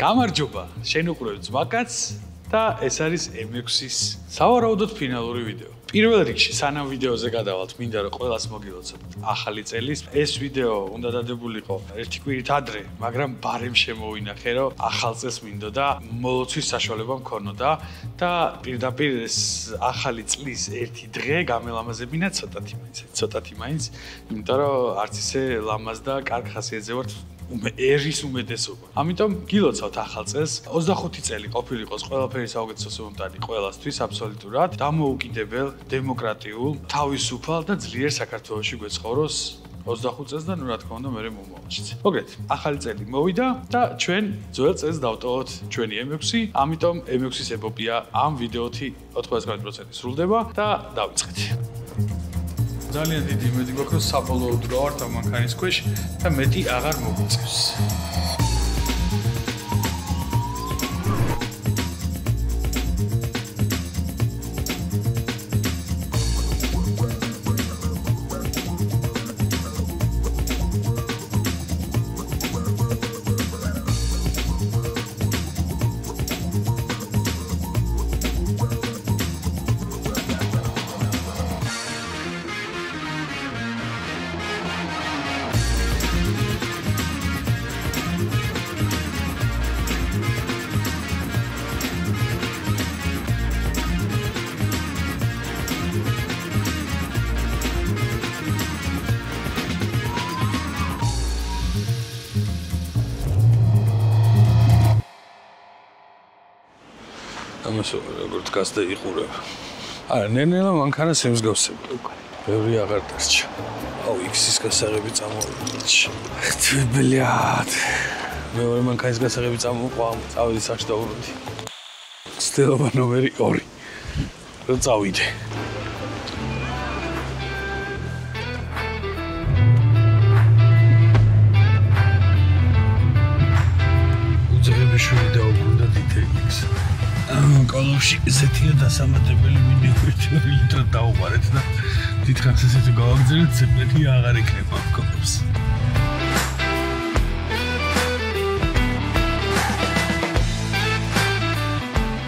გამარჯობა, შენ უყურებ ძმაკაც და ეს არის M6-ის სავარაუდოდ ფინალური ვიდეო. პირველ რიგში სანამ ვიდეოზე გადავალთ, მინდა რომ ყველას მოგილოცოთ ახალი წელის. ეს ვიდეო უნდა დადებულიყო ერთი კვირით ადრე, მაგრამ ბარემ შემოვინახე, რომ ახალ წელს მინდოდა მოლოცვის საშუალება მქონოდა და პირდაპირ ეს ახალი წლის ერთი დღე გამელამაზებინა ცოტათი მაინც, იმიტომ რომ არც ისე ლამაზ და კარგ ხასიათზე ვარ ერის უმეტესობა. ამიტომ გილოცავთ ახალ წელს. 25 წელი ყოფილიყოს ყველაფერი საუკეთესო მომტანი ყველასთვის აბსოლუტურად დამოუკიდებელ, დემოკრატიულ, თავისუფალ და ძლიერ საქართველოში გვეცხოვროს 25 წელს და ნუ რა თქმა უნდა მე მომავალშიც. მოგეთ, ახალი წელი მოვიდა და ჩვენ ძველ წელს დავტოვოთ ჩვენი M6, ამიტომ M6-ის ეპოპეა ამ ვიდეოთი 99% სრულდება და დავიწყეთ. ძალიან დიდი იმედი გვაქვს, რომ საბოლოოდ რა ვართ ამ მანქანის ქვეშ და მეტი აღარ მოგვიწევს. ამასო როგორც გასდა იყურებ. არა, ნელ-ნელა მანქანას ემსგავსებ უკვე. ბევრი აღარ დარჩა. აუ, X-ის გასაღები წამოვიდა. ბლიად. მეორე მანქანის გასაღები წამოყვა, წავედი სახში დავუბრუნდი. ცდილობა ნომერი 2. რომ წავიდე. უძღებიშვილი დაუბრუნდა დიტეილინგს. კოლოფში ესეთია დასამატებელი მინიატიურა ლიტრო დაუყარეთ და დიდხანს ესეთი გავაგზავნეთ, ზეპეთი აღარ იქნება ამ კოლოფს.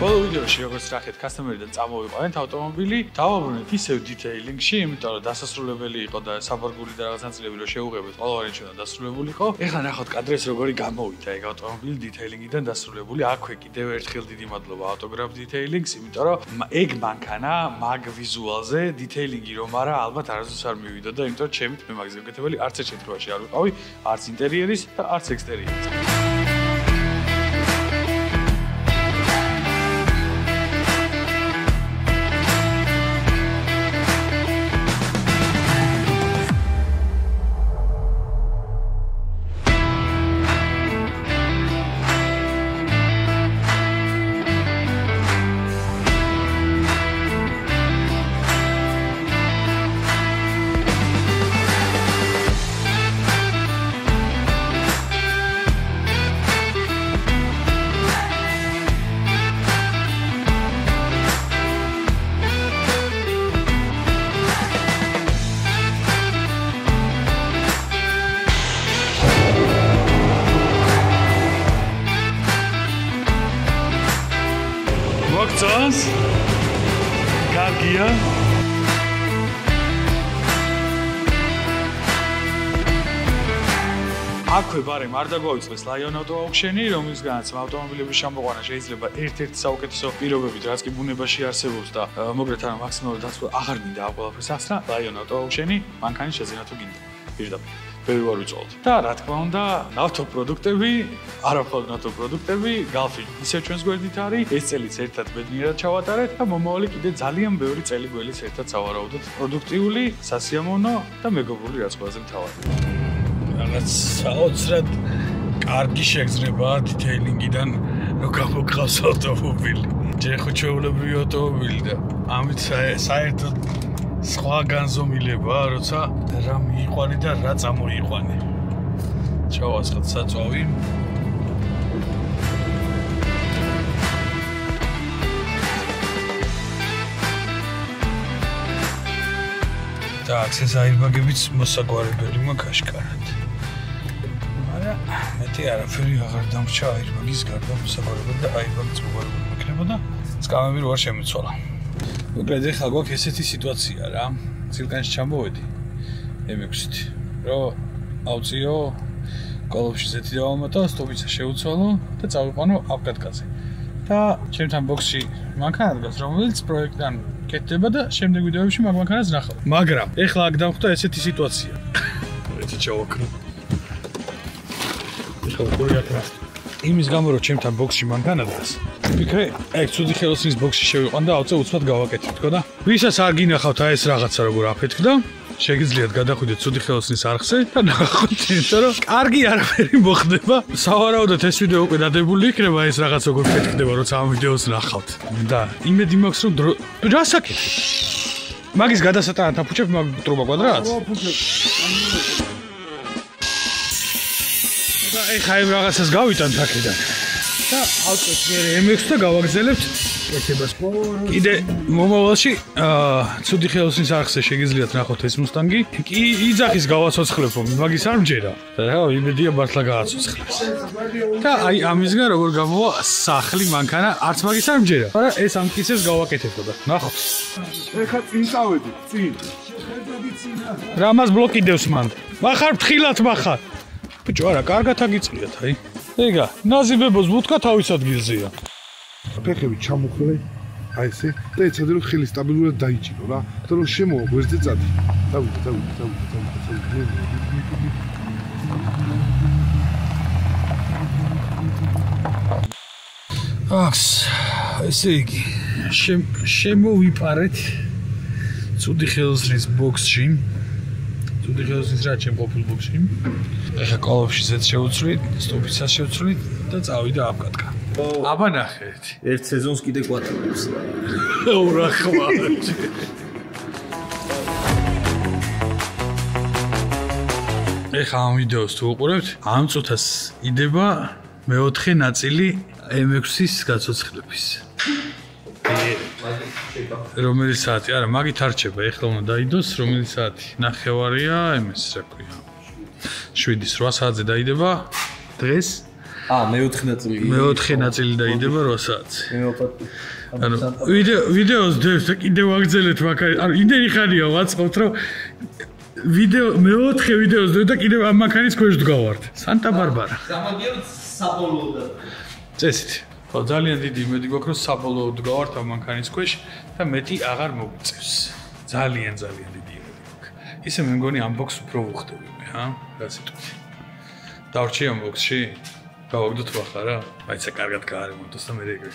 ბოლო ვიდეოში როგორც ნახეთ, კასტომერიდან წამოვიყვანეთ ავტომობილი, დავაბრუნეთ ისევ დიტეილინგში, იმიტომ რომ დასასრულებელი იყო და საბარგული და რაღაც ნაწილები რომ შეუღებეთ, ყველაფერი ჩვენთან დასრულებულიყო. ეხლა ნახოთ კადრებს როგორი გამოვიდა ეგ ავტომობილი დიტეილინგიდან დასრულებული. აქვე კიდევ ერთხელ დიდი მადლობა ავტოგრაფ დიტეილინგს, იმიტომ რომ ეგ მანქანა მაგ ვიზუალზე დიტეილინგი რომ არა, ალბათ არასდროს არ მივიდოდა, იმიტომ რომ ჩემით მე მაგის გაკეთებელი არც ერთ შემთხვევაში არ ვიყავი, არც ინტერიერის და არც ექსტერიერის. მოგწონს? კარგია? აქვე ბარემ არ დაგვაუწყდეს Lion Auto Auction-ი, რომლისგანაც ავტომობილების შემოყვანა შეიძლება ერთ-ერთი საუკეთესო პირობებით, რაც კი ბუნებაში არსებობს და მოგრეთან მაქსიმალურად დაცვა აღარ მინდა ამ ყველაფერს ახსნა, Lion Auto Auction-ი მანქანის შეზენა თუ გინდა. პირდაპირ. ბევრი ვარ ვიწოლთ. და რა თქმა უნდა, ნავთობპროდუქტები, არამხოლოდ ნავთობპროდუქტები, Galfi ისევ ჩვენს გვერდით არის, ეს წელიც ერთად ბედნიერად ჩავატარეთ და მომავალი კიდე ძალიან ბევრი წელი გველის ერთად სავარაუდოდ პროდუქტიული, სასიამოვნო და მეგობრული რაც ყველაზე მთავარი. რაღაც საოცრად კარგი შეგრძნებაა დიტეილინგიდან რომ გამოგყავს ავტომობილი. ჯერ ხო ჩვეულებრივი ავტომობილი და ამით საერთოდ სხვა განზომილებაა, როცა რა მიიყვანი და რა წამოიყვანი. ჩავასხოთ საწვავი. და აქ ეს აირბაგებიც მოსაგვარებელი მაქვს აშკარად. მაგრამ მე Te არაფერი აღარ დამრჩა აირბაგის გარდა მოსაბარებლად და აირბაგის მოგარებული მექნებოდა. სკამები რო არ შემიცვალა. მოკლედ ეხლა გვაქვს ესეთი სიტუაცია რა. ცილკანში ჩამოვედი M6-ით. რომ ავწიო კოლოფში ზეთი დავამატა, სტოპიცა შეუცვალო და წავიყვანო აპკატკაზე. და ჩემთან ბოქსში მანქანა დგას, რომელიც პროექტიდან კეთდება და შემდეგ ვიდეოებში მაგ მანქანას ნახავ. მაგრამ ეხლა აქ დამხვდა ესეთი სიტუაცია. ეცი ჩავაკრო. ეხლა ყური აკრას. იმის გამო რომ ჩემთან ბოქსში მანქანა დგას. ვფიქრე, აი ცუდი ხელოსნის ბოქსში შევიყვან და ავწე უცბად გავაკეთებ, თქო და. ვისაც არ გინახავთ აი ეს რაღაცა როგორ აფეთქდა, შეგიძლიათ გადახვიდეთ ცუდი ხელოსნის არხზე და ნახოთ, იმიტომ რომ კარგი არაფერი მოხდება. სავარაუდოდ ეს ვიდეო უკვე დადებული იქნება ეს რაღაც როგორ ფეთქდება, როცა ამ ვიდეოს ნახავთ. და იმედი მაქვს რომ რას აკეთებ? მაგის გადასატანად აფუჭებ მაგ ტრუბა კვადრატს? და ეხა იმ რაღაცას გავიტანთ აქედან. და ავწევთ მერე M6 და გავაგზავნებთ კეთებას. კიდე მომავალში ცუდი ხელოსნის არხზე შეგიძლიათ ნახოთ ეს მუსტანგი. კი იძახის გავაცოცხლებო, მაგის არ მჯერა. რა, იმედია მართლა გააცოცხლებს. და აი ამისგან როგორ გამოვა სახლი მანქანა, არც მაგის არ მჯერა. მაგრამ ეს ამკიცებს გავაკეთებოდა. ნახოთ. ეხა წინ წავედი, წინ. რამას ბლოკი დევს მან. მახარ ფრთხილად მახარ. ბიჭო, არა, კარგად აგიწლიათ, აი. ეგა, ნაზიბებოს ბუთქა თავის ადგილზეა. ფეხები ჩამოხლე, აი ესე, და ეცადე რომ ხელი სტაბილურად დაიჭირო რა. და რომ შემოვა გვერდზე წადი. დავიდე. aks, ესე იგი, შემოვიპარეთ ცუდი ხელოსნის ბოქსში. ცუდი ხელოსნის რა ჩემ ყოფილ ბოქსში. ეხა კოლოფში ზეთ შევუცვლით, სტოპიცას შევუცვლით და წავიდა აპკატკა. აბა ნახეთ. ერთ სეზონს კიდე კვატრებს. ურა ხმა. ეხა ამ ვიდეოს თუ უყურებთ, ამ წუთას იდება მეოთხე ნაწილი M6-ის გაცოცხლების. რომელი საათი? არა, მაგით არ რჩება, ეხლა უნდა დაიდოს, რომელი საათი? 9:30-ია, MS რა ქვია. 7-8 საათზე დაიდება დღეს. მეოთხე ნაწილი. მეოთხე ნაწილი დაიდება 8 საათზე. ანუ ვიდეოს დევს და კიდევ ვაგრძელეთ მაგარი. ანუ იმდენი ხანია ვაწყობთ, რომ ვიდეო მეოთხე ვიდეოს დევ და კიდევ ამ მანქანის ქვეშ დგავართ. სანტა-ბარბარა. გამაგიოთ საბოლოოდ. წესით. ხო, ძალიან დიდი იმედი გვაქვს, რომ საბოლოოდ დგავართ ამ მანქანის ქვეშ და მეტი აღარ მოგვიწევს. ძალიან დიდი იმედი გვაქვს. ისე მე მგონი ამ ბოქს უფრო ვუხდები მე, ჰა? რა სიტყვით. დავრჩი ამ ბოქსში? გავაგდოთ ვახარ რა? მაიცა კარგად გაარემონტოს და მე ეგრე.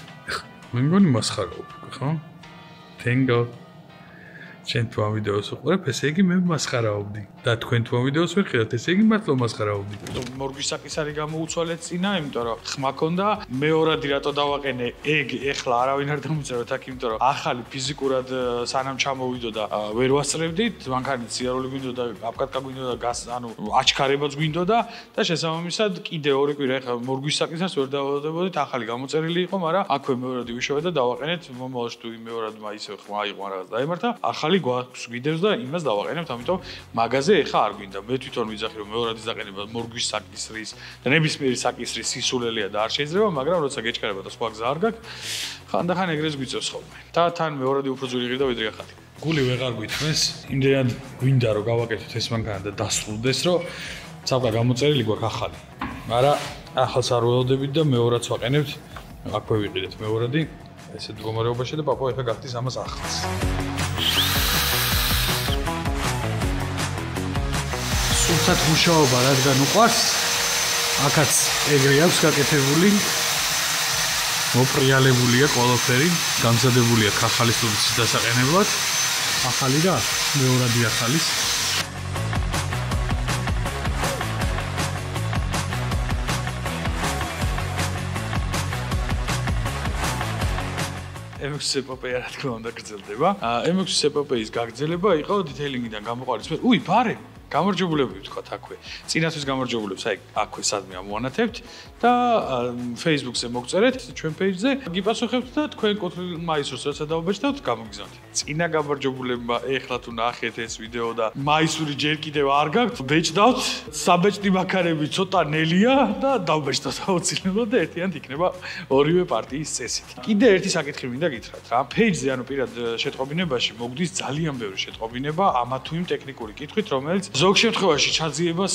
მე მგონი მასხარაობ, ხო? Tango. ჩვენ თუ ამ ვიდეოს უყურებ, ესე იგი მე მასხარაობდი. და თქვენ თუ ამ ვიდეოს ვერ ხედავთ, ესე იგი მართლა მასხარაობდი. მორგვის საკისარი გამოუცვალეთ წინა, იმიტომ რომ ხმა ქონდა, მეორადი რატო დავაყენე ეგ, ეხლა არავინ არ დამიწეროთ აქ, იმიტომ რომ ახალი ფიზიკურად სანამ ჩამოვიდო და ვერ ვასწრებდით, მანქანის სიარული გვინდოდა, აპკატკა გვინდოდა, ანუ აჩქარებაც გვინდოდა და შესაბამისად კიდე ორი კვირა ეხლა მორგვის საკისარს ვერ დავავადებოდით, ახალი გამოწერილი იყო, მაგრამ აქვე მეორადი ვიშოვე და დავაყენეთ, მომავალში თუ მეორადმა ისე ხმა იყო რაღაც დაემართა, ახალი გვაქვს გვიდევს და იმას დავაყენებთ, ამიტომ მაგაზე ეხა არ გვინდა. მე თვითონ ვიძახი რომ მეორადის დაყენება მორგვის საკისრის და ნებისმიერი საკისრის სისულელია და არ შეიძლება, მაგრამ როცა გეჩქარება და სხვა გზა არ გაქვს, ხანდახან ეგრეს გვიწევს ხოლმე. და თან მეორადი უფრო ძვირი ღირდა ვიდრე ახალი. გული ვეღარ გვითმეს, იმდენად გვინდა რომ გავაკეთოთ ეს მანქანა და დასრულდეს, რომ ცალკე გამოწერილი გვაქვს ახალი. მაგრამ ახალს არ ველოდებით და მეორადს ვაყენებთ. აქვე ვიყიდეთ მეორადი, ესე მდგომარეობაში და პაპა ეხა გახდის ამას ახალს. სულსაც მუშაობა რადგან უყვარს, აქაც ეგრე აქვს გაკეთებული, მოპრიალებულია ყველაფერი, გამზადებულია ახალი სტუდიის დასაყენებლად, ახალი და მეორადი ახალის. M6 ეპოპეა რა თქმა უნდა გრძელდება. M6 ეპოპეის გაგრძელება იყო დიტეილინგიდან გამოყარეს. უი, ბარემ გამარჯვებულები ვთქვათ აქვე. წინასთვის გამარჯვებულებს აი აქვე სადმე ამოვანათებთ და Facebook-ზე მოგწერეთ ჩვენ page-ზე, გიპასუხებთ და თქვენ კუთვნილ მაისურს როცა დაუბეჭდავთ, გამოგიზავნთ. წინა გამარჯვებულებმა ეხლა თუ ნახეთ ეს ვიდეო და მაისური ჯერ კიდევ არ გაქვთ, ბეჭდავთ, საბეჭდი მაქარები ცოტა ნელია და დაუბეჭდავთ აუცილებლად და ერთიანად იქნება ორივე პარტიის წესით. კიდე ერთი საკითხი მინდა გითხრათ რა. page-ზე ანუ პირად შეტყობინებაში მოგდის ძალიან ბევრი შეტყობინება ამა თუ იმ ტექნიკური კითხვით, რომელიც ზოგ შემთხვევაში ჩაძიებას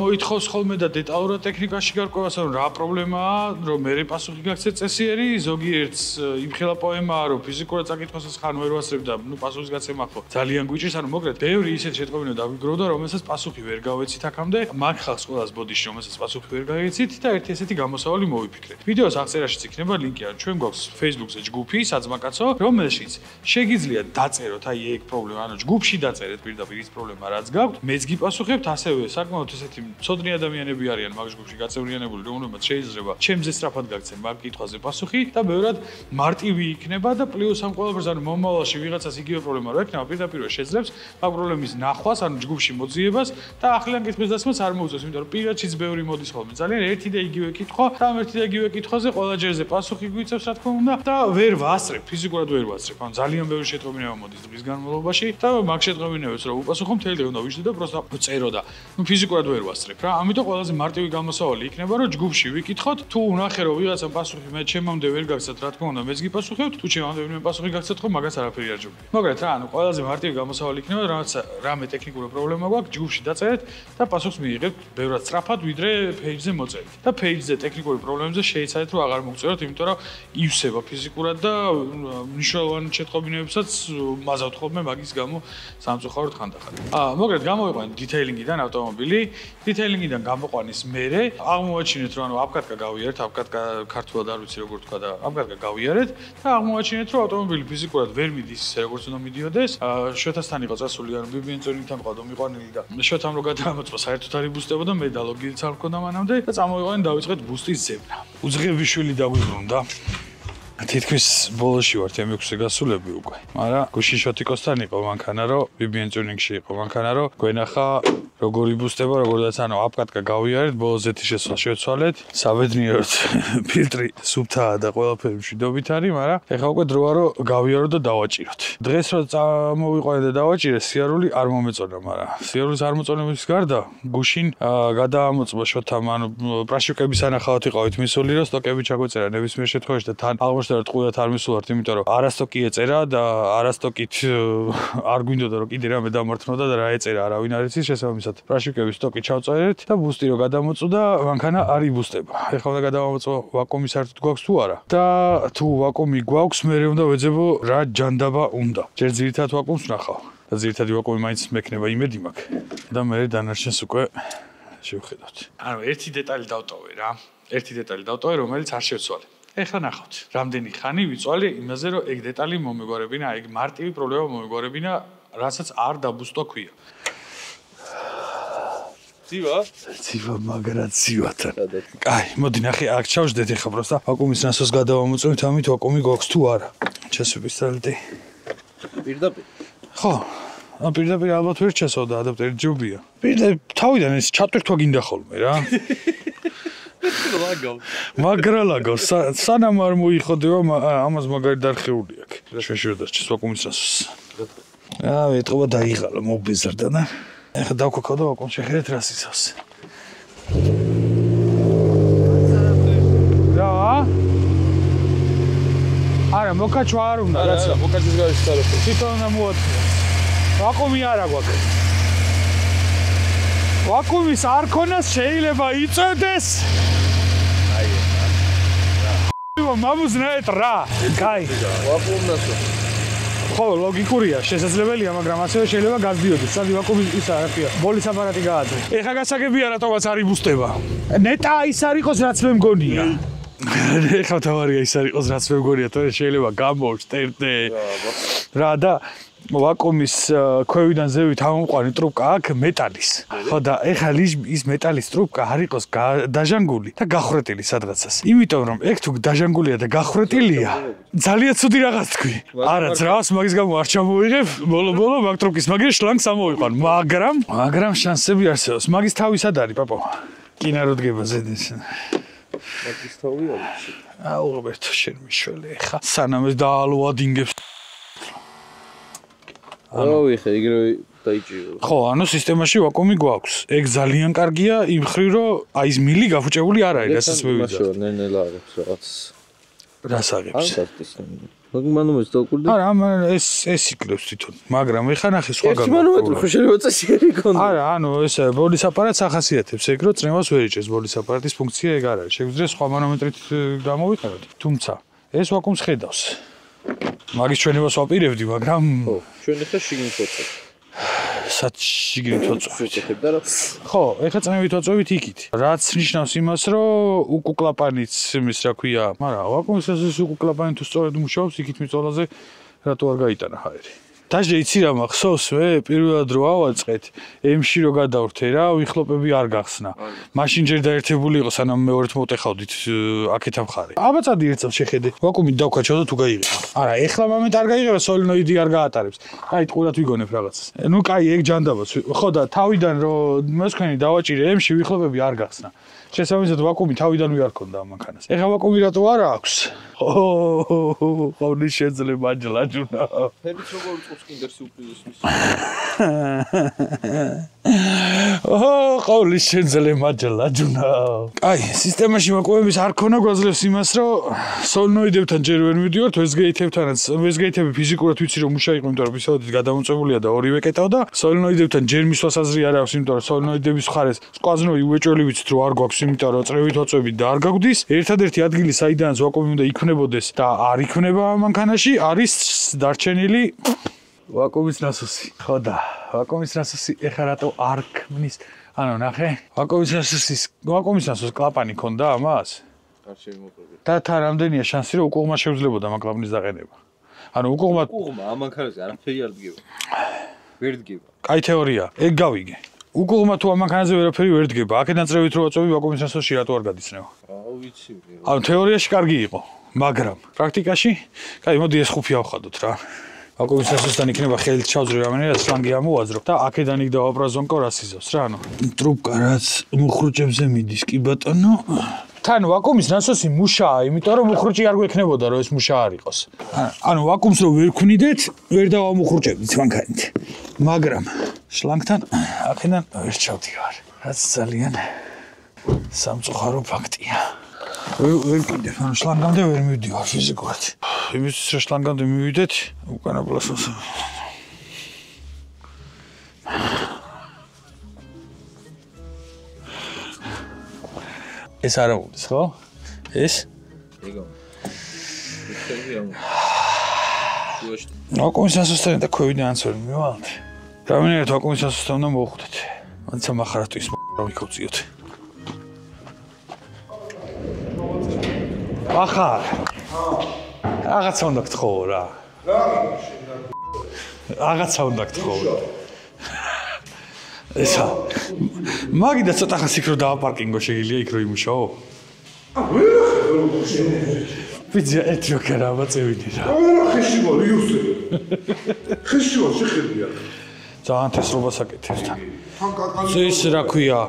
მოითხოვს ხოლმე და დეტალურად ტექნიკაში გარკვევას, რომ რა პრობლემაა, რომ მე პასუხი გაქცეთ წესიერი, ზოგიერთს იმხელა პოემაა, რომ ფიზიკურად საკითხოსაც ხან ვერ ვასწრებ და ნუ პასუხის გაცემა ხო ძალიან გვიჭირს, ანუ მოგრეთ, ბევრი ისეთი შეტყობინება დაგვიგროვდა, რომელსაც პასუხი ვერ გავეცით აქამდე, მაგ ხალხს ყველას ბოდიში, რომელსაც პასუხი ვერ გავეცით და ერთი ესეთი გამოსავალი მოვიფიქრეთ. ვიდეოს აღწერაშიც იქნება ლინკი, ან ჩვენ გვაქვს Facebook-ზე ჯგუფი, საძმაკაცო, რომელშიც შეგიძლიათ დაწეროთ აი ეგ პრობლემა, ანუ ჯგუფში დაწერეთ პირდაპირ ის პრობლემა, რაც გაქვთ, მეც გიპასუხებთ, ასევე საკმაოდ ესეთი მცოდნი ადამიანები არიან მაგ ჯგუფში გაწევრიანებული, რომლებმაც შეიძლება ჩემზე სწრაფად გაგცენ მაგ კითხვაზე პასუხი და ბევრად მარტივი იქნება და პლუს ამ ყველაფერს ანუ მომავალში ვიღაცას იგივე პრობლემა რო ექნება, პირდაპირ შეძლებს მაგ პრობლემის ნახვას, ანუ ჯგუფში მოძიებას და ახლიან კითხვის დასმას არ მოუწევს, იმიტომ რომ პირადშიც ბევრი მოდის ხოლმე. ძალიან ერთი და იგივე კითხვა და ამ ერთი და იგივე კითხვაზე ყველა ჯერზე პასუხი გვიწევს, რა თქმა უნდა, და ვერ ვასწრებ, ფიზიკურად ვერ ვასწრებ. ანუ ძალიან ბევრი შეტყობინება მოდის დღის განმავლობაში და მაგ შეტყობინებებს რო უპასუხო მთელი დღე უნდა ვიждდე და პროსტა წერო და ნუ ფიზიკურად ვერ ვასწრებ რა. ამიტომ ყველაზე მარტივი გამოსავალი იქნება, რომ ჯგუფში ვიკითხოთ, თუ უნახე რომ ვიღაცამ პასუხი მე ჩემამდე ვერ გაგცეთ, რა თქმა უნდა, მეც გიპასუხებთ, თუ ჩემამდე ვინმე პასუხი გაგცეთ, ხო მაგას არაფერი არ ჯობია. მოგეთ რა, ანუ ყველაზე მარტივი გამოსავალი იქნება, რამაც რამე ტექნიკური პრობლემა გვაქვს, ჯგუფში დაწერეთ და პასუხს მიიღებთ ბევრად სწრაფად, ვიდრე page-ზე მოწერით. და page-ზე ტექნიკური პრობლემებზე შეიცადეთ, რომ აღარ მოგწეროთ, იმიტომ რომ ივსება ფიზიკურად და მნიშვნელოვანი შეტყობინებებსაც მაზავთ ხოლმე მაგის გამო სამწუხაროდ ხანდახან. მოგეთ გამოვიყვანეთ დიტეილინგიდან ავტომობილი, დიტეილინგიდან გამოყვანის მერე აღმოაჩინეთ, რომ ანუ აპკატკა გავიარეთ, აპკატკა ქართულად არ ვიცი როგორ თქვა და აპკატკა გავიარეთ და აღმოაჩინეთ, რომ ავტომობილი ფიზიკურად ვერ მიდის ისე როგორც უნდა მიდიოდეს. შოთასთან იყო წასული, ანუ BBN-წონიდან ყავდა მიყვანილი და შოთამ რო გადაამოწმა, საერთოდ არ იბუსტებოდა, მე და ლოგინიც არ მქონდა მანამდე და წამოვიყვანე დავიწყეთ ბუსტის ზებნა. უძღებიშვილი დაგვიბრუნდა. თითქმის ბოლოში ვართ M6-ზე გასულები უკვე, მაგრამ გუში შოტიკოსთან იყო მანქანა, რომ BBN tuning-ში იყო მანქანა, რომ გვენახა როგორ იბუსტება, როგორაც ანუ აპკატკა გავიარეთ, ბოლოს ზეთი შესვლა შევცვალეთ, საბედნიეროდ ფილტრი სუფთაა და ყველაფერი მშვიდობით არის, მაგრამ ეხლა უკვე დროა რომ გავიარო და დავაჭიროთ. დღეს რომ წამოვიყვანე და დავაჭირე, სიარული არ მომეწონა, მაგრამ სიარულის არ მოწონების გარდა გუშინ გადაამოწმა შოთამ, ანუ პრაშიკების ანახავთ იყავით მისული, რომ სტოკები ჩაგვეწერა ნებისმიერ შემთხვევაში და თან აღნიშნა რომ ტყუილად არ მისულართ, იმიტომ რომ არასტოკი ეწერა და არასტოკით არ გვინდოდა რომ კიდე რამე დამართნოდა და რა ეწერა, არავინ არ იცის, შესაბამისად პრაშიკების სტოკი ჩავწერეთ და ბუსტი რო გადამოწოდა, მანქანა არ იბუსტება. ეხლა უნდა გადავამოწმო ვაკუუმი საერთოდ გვაქვს თუ არა. და თუ ვაკუუმი გვაქვს, მე უნდა ვეძებო რა ჯანდაბა უნდა. ჯერ ძირითადად ვაკუუმს ვნახავ. და ძირითადი ვაკუუმი მაინც მექნება იმედი მაქვს. და მე დანარჩენს უკვე შევხედოთ. ანუ ერთი დეტალი დავტოვე რა. ერთი დეტალი დავტოვე, რომელიც არ შევცვალე. ეხლა ნახავთ, რამდენი ხანი ვიწვალე იმაზე, რომ ეგ დეტალი მომეგვარებინა, ეგ მარტივი პრობლემა მომეგვარებინა, რასაც არ დაბუსტო ქვია. ძივა? ძივა, მაგრამ ძივათან. აი, მოდი ნახე, აქ ჩავждეთ ეხლა პროსტა ვაკუუმის ნასოს გადავამოწმოთ, ამით ვაკუუმი გვაქვს თუ არა. ჩასვიფისტრალდი. პირდაპირ. ხო. ამ პირდაპირ ალბათ ვერ ჩასავდა ადაპტერი ჯობია. პირდაპირ თავიდან ეს ჩატვირთვა გინდა ხოლმე რა. მაგრალაგო სანამ არ მოიხოდევა ამას მაგარი დარხეული აქვს. შეშურო დასჭის ვაკუუმის ნასოს. ეტყობა დაიღალა მობეზრდა და ეხლა დავქოქავ და ვაკუუმს შეხედეთ რა სიცავს. რა? არა, მოკაჩვა არ უნდა, რაცა. მოკაჩვის გარშე თაროქი. თვითონ უნდა მოაწყო. ვაკუუმი არა გვაქვს. ვაკუუმის არ ქონას შეიძლება იწევდეს. მამუზნაეთ რა, კაი. ვაკუუმნასო. ხო, ლოგიკურია, შესაძლებელია, მაგრამ ასევე შეიძლება გაზდიოდეს. სადი ვაკუუმი ის არაფია. ბოლის აპარატი გააძრე. ეხა გასაგებია რატომაც არ იბუსტება. ნეტა ის არ იყოს, რაც მე მგონია. ეხლა თავარია ის არ იყოს რაც მე მგონია თორე შეიძლება გამოვშტერდე რა და ვაკუუმის ქვევიდან ზევით ამოყვანი ტრუბკა აქვს მეტალის ხო და ეხლა ის მეტალის ტრუბკა არ იყოს დაჟანგული და გახრეტილი სადღაცას იმიტომ რომ ეგ თუ დაჟანგულია და გახრეტილია ძალიან ცუდი რაღაც თქვი არა ძრავს მაგის გამო არ ჩამოვიღებ ბოლო მაგ ტრუბკის მაგერ შლანგს ამოვიყვან მაგრამ შანსები არსებობს მაგის თავი სად არის პაპო კინა რო დგება ზედეს მაგის თავი არის აუ რობერტო შენ მიშველი ხა სანამ ეს დაალოადინგებს აუ ეხა იგივე დაიჭირო ხო ანუ სისტემაში ვაკუუმი გვაქვს ეგ ძალიან კარგია იმ ხრივ რომ აი ეს მილი გაფუჭებული არ არის რასაც მე ვიძახ ნენელა არის რაღაც რას აღებს მაგმანომეს დაუკვირდა არა ეს იკლებს თვითონ მაგრამ ეხა ნახე სხვა გამო მანომეტრი ხო შეიძლება წესიერი იქონდა არა ანუ ეს ბოლის აპარატს ახასიათებს ეგ რომ წნევას ვერ იჭერს ბოლის აპარატის ფუნქცია ეგ არ არის შეგვიძლია სხვა მანომეტრით გამოვიყენოთ თუმცა ეს ვაკუუმს ხედავს მაგის ჩვენებას ვაპირებდი მაგრამ ხო ჩვენ ახლა შიგნით ვაწევთ სად შიგნით ვაწევთ და რა ხო ეხლა წნევით ვაწევით იქით რაც ნიშნავს იმას რომ უკუკლაპანიც იმის რა ქვია მაგრამ ვაკუუმის ეს უკუკლაპანი თუ სწორედ მუშაობს იქით მიწოლაზე რატო არ გაიტანა ჰაერი დაჟე იცი რა მახსოვს მე პირველად რო ავაწყეთ ემში რო გადავრთე რა ვიხლოპები არ გახსნა მაშინ ჯერ დაერთებული იყო სანამ მეორეთ მოვტეხავდით აქეთ ამხარე აბაწადი ერთ წელს შეხედე ვაკუუმით დავკაჩავ და თუ გაიღება არა ეხლა მომენტ არ გაიღება სოლინოიდი არ გაატარებს აი ტყურად ვიგონებ რაღაცას ნუ კაი ეგ ჯანდაბაც ხო და თავიდან რო მოსქენი დავაჭირე ემში ვიხლოპები არ გახსნა შესაბამისად ვაკუუმი თავიდან ვიარ ქონდა ამ მანქანას ეხლა ვაკუუმი რატო არ აქვს ყოვლის შეიძლება ჯლაჯუნა ფერიც როგორ უწყობს კიდერს უპირისპირს ყოვლის შეიძლება ჯლაჯუნა აი სისტემაში ვაკუუმის არ ქონა გვაძლევს იმას რომ სოლინოიდებთან ჯერ ვერ მივდივართ ვესგეითები ფიზიკურად ვიცი რომ მუშაიყო იმიტომ რომ ფიზიკურად გადამოწებულია და ორივე კეტავ და სოლინოიდებთან ჯერ მისვას აზრი არ აქვს იმიტომ რომ სოლინოიდების მხარეს სკვაზნოი უეჭველი ვიცით რომ არ გვაქვს იმიტომ რომ წრევით ვაწვევით და არ გაგვდის ერთადერთი ადგილი საიდანაც ვაკუუმი უნდა იქმნებოდეს და არ იქმნება ამანქანაში არის დარჩენილი ვაკუუმის ნასოსი ხო და ვაკუუმის ნასოსი ეხლა რატო არ ქმნის ანუ ნახე ვაკუუმის ნასოს კლაპანი ქონდა ამას არ შემოყვება და თან რამდენია შანსი რომ უკუღმა შეუძლებოდა ამ კლაპნის დაყენება ანუ უკუღმა ამანქანაზე არაფერი არ დგება ვერ დგება კაი თეორია ეგ გავიგე უკუღმა თუ ამანქანაზე ვერაფერი ვერ დგება აქედან წრევით რო ვაწვევი ვაკუუმის ნასოსში რატო არ გადიცნევა აუ ვიცი ანუ თეორიაში კარგი იყო მაგრამ პრაქტიკაში კაი მოდი ეს ხუფი ავხადოთ რა ვაკუუმის ნასოსთან იქნება ხელით ჩავძრე რამენერად სლანგი ამოვაძრო და აქედან იქ დავაბრაზონკო რას იზავს რა ანუ ტრუბკა რაც მუხრუჭებზე მიდის კი ბატონო თან ვაკუუმის ნასოსი მუშაა იმიტომ რომ მუხრუჭი არ გვექნებოდა რომ ეს მუშა არ იყოს ანუ ვაკუუმს რო ვერ ქმნიდეთ ვერ დავამუხრუჭებდით მანქანით მაგრამ შლანგთან აქედან ვერ ჩავდივარ რაც ძალიან სამწუხარო ფაქტია ვერ კიდე ანუ შლანგამდე ვერ მივდივარ ფიზიკურად იმისთვის რომ შლანგამდე მივიდეთ უკანა პლასოს ეს არ ამოდის ხო ეს ეგო ვაკუუმის ნასოსთან და ქვევიდან ანცორი მივალთ რამენერად ვაკუუმის ნასოსთან უნდა მოვხვდეთ მაინც ამახარატვის ვიქოვწიოთ ახარ რაღაცა უნდა გთხოვო რა რაღაცა უნდა გთხოვო ესა მაგიდა ცოტა ხანს იქ რო დააპარკინგო შეიძლება იქ რო იმუშაო ვიძე ეთიო კერა ვაწევიდი რა ხეში ვარ იუსტე ხეში ვარ შეხედია ძალიან თესრობას აკეთებს თან ეს რა ქვია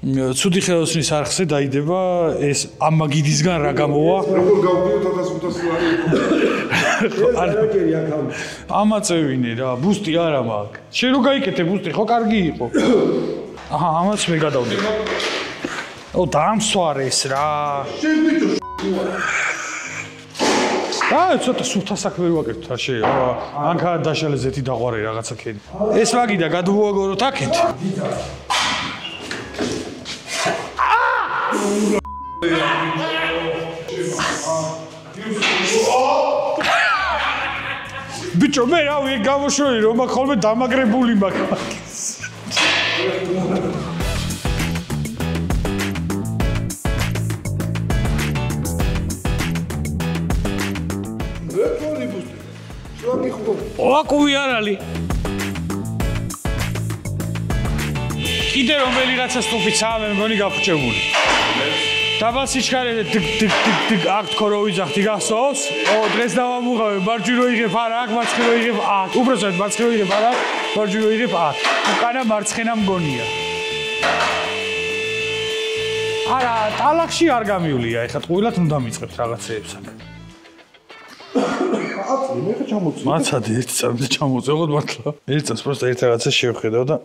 ცუდი ხელოსნის არხზე დაიდება ეს ამ მაგიდისგან რა გამოვა როგორ გავდიოთ 1500 ლარი ამაწევინე რა ბუსტი არა მაქვს შენ რო გაიკეთე ბუსტი ხო კარგი იყო აჰა ამაც მე გადავდი ო დამსვარეს რა შენ ბიჭო აი ცოტა სუფთა საქმე ვაკეთებ რა შეიძლება მანქანა დაშალე ზეთი დაღვარე რაღაცა ქენი ეს მაგიდა გადმოვაგოროთ აქეთ ბიჭო მე რავი გამოშველი რომ აქ ხოლმე დამაგრებული მაქვს ვაკუუმი არ არის. კიდე რომელიღაცა სტუფიცაა მე მგონი გაფუჭებული. დაბალ სიჩქარეზე დიგ აქ თქო რო ვიძახდი გახსოვს? ო დღეს დავამუღავე მარჯვი რო იღებ არა აქ მარცხი რო იღებ აქ. უბრალოდ მარცხი რო იღებ არა მარჯვი რო იღებ აქ. უკანა მარცხენა მგონია. არა, ტალახში არ გამივლია, ეხლა ტყუილად უნდა მიწყებთ რაღაცეებს აქ. მე ხა ჩამოწი. მაცადე ერთი წამი და ჩამოწეღოთ მართლა. ერთი წამს პროსტა ერთ რაღაცა შევხედავ და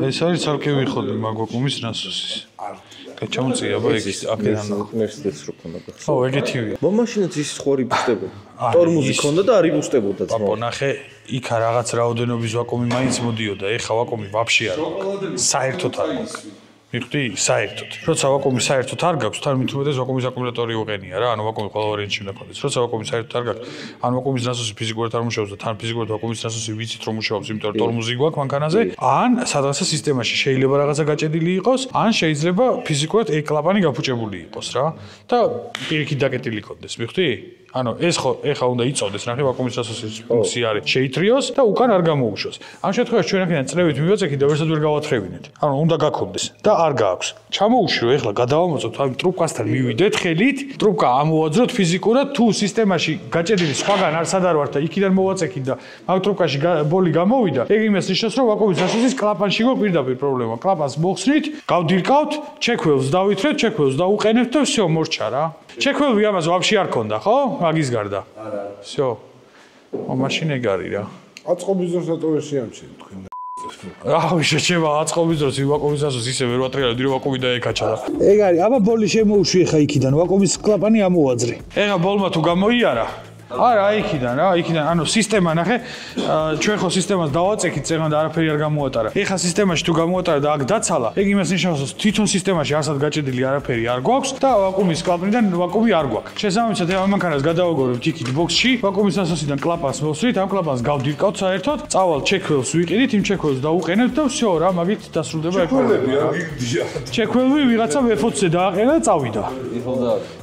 ეს არის ცალკე ვიხოდი მაგვაკუმის ნასოსის. კა ჩამოწია აბა ეგ აქედან უნივერსიტეტს რო ქონდა და. ხო, ეგეთივია. მომაშინაც ის ხوارი ბუსტებოდა. ტორმუზი ქონდა და არ იბუსტებოდა ძმა. პაპო ნახე, იქა რაღაც რაოდენობის ვაკუუმი მაინც მოდიოდა, ეხა ვაკუუმი ვაფშე არ მაქვს. საერთოდ არ მაქვს. მიხდი საერთოდ. როცა ვაკუუმი საერთოდ არ გაქვს, თან მით უმეტეს ვაკუუმის აკუმულატორი უყენია რა, ანუ ვაკუუმი ყველა ვარიანტში უნდა ქონდეს. როცა ვაკუუმი საერთოდ არ გაქვს, ან ვაკუუმის ნასოსი ფიზიკურად არ მუშაობს და თან ფიზიკურად ვაკუუმის ნასოსი ვიცით რომ მუშაობს, იმიტომ რომ ტორმუზი გვაქვს მანქანაზე, ან სადღაცა სისტემაში შეიძლება რაღაცა გაჭედილი იყოს, ან შეიძლება ფიზიკურად ეგ კლაპანი გაფუჭებული იყოს რა და პირიქით დაკეტილი ქონდეს, მიხდი? ანუ ეს ხო ეხა უნდა იწოვდეს, ნახე ვაკუუმის ნასოსის ფუნქცია არის შეითრიოს და უკან არ გამოუშვას. ამ შემთხვევაში ჩვენ აქედან წლევით მივაწექით და ვერსად ვერ გავათხრევინეთ. ანუ უნდა გაქონდეს და არ გააქვს. ჩამოუშვირო ეხლა გადავამოწოთ ამ ტრუბკასთან მივიდეთ ხელით, ტრუბკა ამოვაძროთ ფიზიკურად თუ სისტემაში გაჭედილი სხვაგან არ სადარ ვართ და იქიდან მოვაწექით და მაგ ტრუბკაში ბოლი გამოვიდა, ეგ იმას ნიშნავს რომ ვაკუუმის ნასოსის კლაპანში გვაქვს პირდაპირ პრობლემა. კლაპანს მოხსნით, გავდირკავთ, ჩექველს დავითრეთ, ჩექველს დაუყენებთ და всё მორჩა რა. ჩექველი ამას ვაფშე არ ქონდა, ხო? მაგის გარდა. არა. всё. მაშინ ეგ არის რა. აწყობის დროს რატომ შეამჩნევ თქვენ? აუ შეჩება აწყობის დროს ვაკუუმის ნასოს ისე ვერ ვატრიალებდი რომ ვაკუუმი დაეკაჩა და. ეგ არის, აბა ბოლი შემოუშვი ხა იქიდან, ვაკუუმის კლაპანი ამოვაძრე. ეხა ბოლმა თუ გამოიარა არა, იქიდან რა, იქიდან, ანუ სისტემა ნახე, ჩვენ ხო სისტემას დავაწექით წეგან და არაფერი არ გამოატარა. ეხა სისტემაში თუ გამოატარა და აქ დაცალა, ეგ იმას ნიშნავს, რომ თვითონ სისტემაში არსად გაჭედილი არაფერი არ გვაქვს და ვაკუუმის კლაპნიდან ვაკუუმი არ გვაქვს. შესაბამისად, ამ მანქანას გადავაგორებთ იქით ბოქსში, ვაკუუმის ნასოსიდან კლაპანს მოვსვით, ამ კლაპანს გავდირკავთ საერთოდ, წავალ ჩექველს ვიყიდით, იმ ჩექველს დავუყენებთ და всё რა, მაგით დასრულდება ეგ პრობლემა. ჩექველი ვიღაცა F20-ზე დააყენა და წავიდა.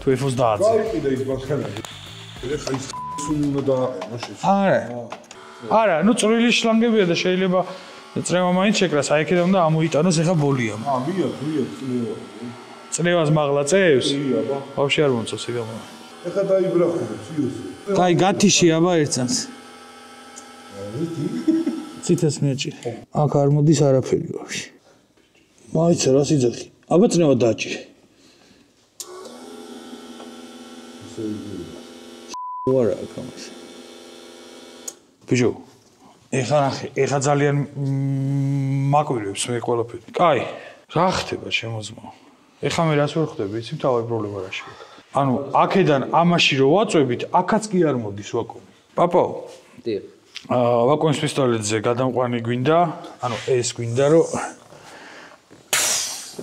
თუ F20 დააძე. წავიყიდა ის მანქანა. ეხა ის სულ უნდა დააყენო შეშ. არა, ნუ წვრილი შლანგებია და შეიძლება წრევა მაინც შეკრას, აი აქედან უნდა ამოიტანოს ეხა ბოლია. მია, წლევა. წრევას მაღლა წევს? აბა. ბავშვი არ მომწონს ეგ ამა. ეხა დაიბრახულებს იოსი. კაი, გათიში აბა ერთსანს. ციტას მეჭი. აქ არ მოდის არაფერი ბავშვი. მაიცა რა სიძახი. აბა წნევა დაჭირე. ვარა კამას. ბიჭო, ეხლა ნახე, ეხლა ძალიან მაკვირვებს მე ყველაფერი. კაი, რა ხდება შემოძმო? ეხლა მე რას ვერ ხვდები, იცი თავი პრობლემა რაში ვქ. ანუ აქედან ამაში რო ვაწვევით, აქაც კი არ მოდის ვაკუუმი. პაპო. დიახ. ვაკუუმის პისტოლეტზე გადამყვანი გვინდა, ანუ ეს გვინდა რომ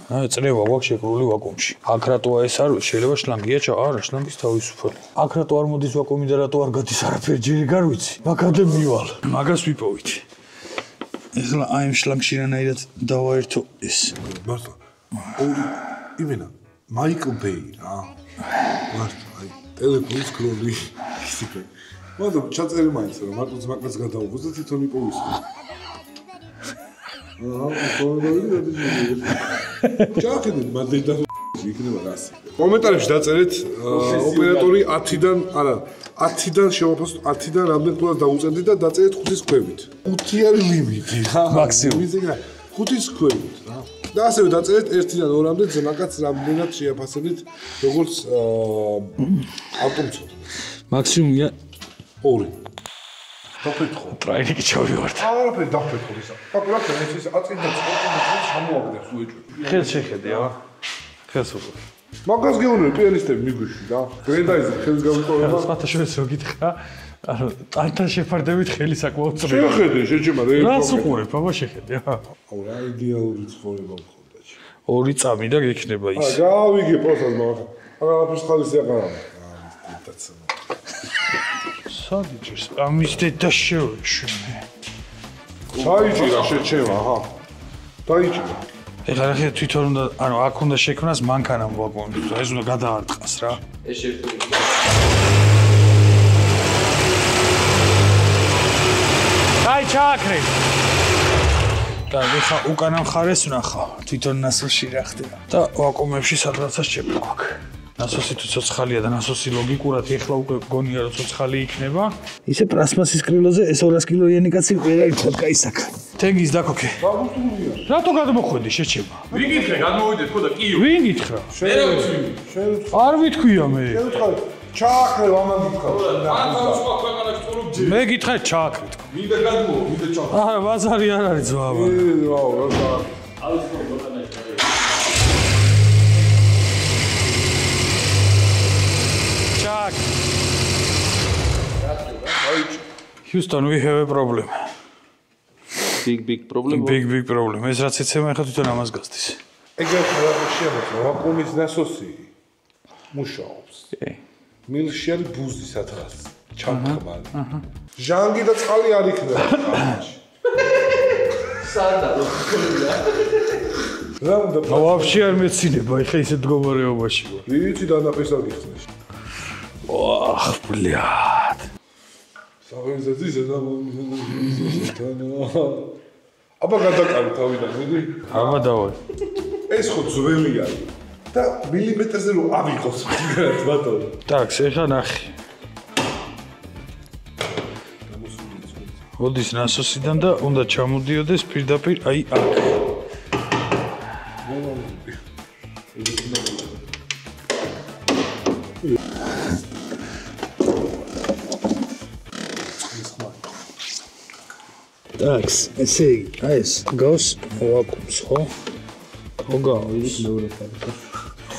წრევა გვაქვს შეკრული ვაკუუმში. აქ რატოა ეს არ შეიძლება შლანგია ჩა? არა, შლანგის თავისუფალი. აქ რატო არ მოდის ვაკუუმი და რატო არ გადის არაფერი ჯერ არ ვიცი. მაგამდე მივალ. მაგას ვიპოვით. ეხლა აი ამ შლანგში რანაირად დავაერთო ეს. მართლა. ორი იმენა მაიკლ ბეი რა. მართლა აი ტელეფონის კროლი ისიქე. მაგრამ ჩაწერე მაინც რომ მარტო ძმაკაც გადაუღოს და თვითონ იპოვის. ჩახედეთ მადლი და იქნება რასი. კომენტარებში დაწერეთ ოპერატორი 10-დან, არა, 10-დან შევაფასოთ 10-დან რამდენ თვლას დაუწევდით და დაწერეთ 5-ის ქვევით. 5 არის ლიმიტი რა. მაქსიმუმი. 5-ის ქვევით რა. და ასევე დაწერეთ 1-დან 2-მდე ძმაკაც რამდენად შეაფასებთ როგორც ავტომცოდნე. მაქსიმუმია 2. დაფეთქო. ტრაინიკი ჩავივართ. არაფერი დაფეთქო ისა. აკურატ ეს აწინდა წყორი ჩამოაგდებს უეჭვი. ხელს შეხედე აბა. ხელს უყურე. მაგას გეუბნები პიანისტები მიგვიში რა. გრენდაიზი ხელს გავიტოვება. სხვათა შორის რო გითხრა, ანუ ტანთან შეფარდებით ხელი საკმაოდ წრეა. შეხედე, შეჭემა რა. რას უყურებ, აბა შეხედე აბა. აუ რა იდეალური ცხოვრება მქონდა. 2 წამი და გექნება ის. გავიგე პროცესს მაგა. აღარაფერს ხალისი აყარავდა. დედაც. სადიჭირს ამის დედა შევეშვი. დაიჭირა შეჩევა, აჰა. დაიჭირა. ეხლა რა ხე თვითონ უნდა, ანუ აქ უნდა შექმნას მანქანა ვაკუუმი. ეს უნდა გადაარტყას რა. ეს შეერთებული. აი ჩააქრე. და უკანა მხარეს ვნახავ. თვითონ ნასოსი რა ხდება. და ვაკუუმებში სადღაცაც შეფო აქვს. ნასოსი თუ ცოცხალია და ნასოსი ლოგიკურად ეხლა უკვე გონია რომ ცოცხალი იქნება. ისე პლასმასის კრილოზე ეს 200 კილოიანი კაცი ვერ აიწოთ кайსაკა. თენგის დაკოქე. რატო გადმოხვედი შეჩება? ვინ გითხრა გადმოვიდეთ ხო და კი ვინ გითხრა? შენ არ ვითქვია მე. ჩააქრე ამან გითხრა. ან სხვა ქვეყანაში წურობ მე გითხარ ჩააქრე. მინდა გადმოვა, მინდა ჩააქრე. არა, ბაზარი არ არის ძვავა. ვაუ, რა. Chuck. Houston, we have a problem. Big problem. Big problem. ეს რაც ეცემა ახლა თვითონ ამას გასდის. ეგრე ხალხი ვაკუუმის ნასოსი მუშაობს. მილში არის ბუზი სადღაც. ჩამხმარი. ჟანგი და წყალი არ იქნება ხალხში. სადა როქოლია. რა უნდა ვაფშე არ მეცინება ახლა ისეთ მდგომარეობაში. ვიცი დანაყის არ გიხსნეს. ოხ, ბლიად. საღენზეძის აბა გადაკარი თავიდან, მიდი. აბა დავარ. ეს ხო ძველი არის. და მილიმეტრზე რო ავიღოს ფიგრად ბატონო. ტაქს, ეხა ნახე. ოდის ნასოსიდან და უნდა ჩამოდიოდეს პირდაპირ აი აქ. ტაქს, ესე იგი, აი ეს გავს ვაკუუმს, ხო? ხო გავის.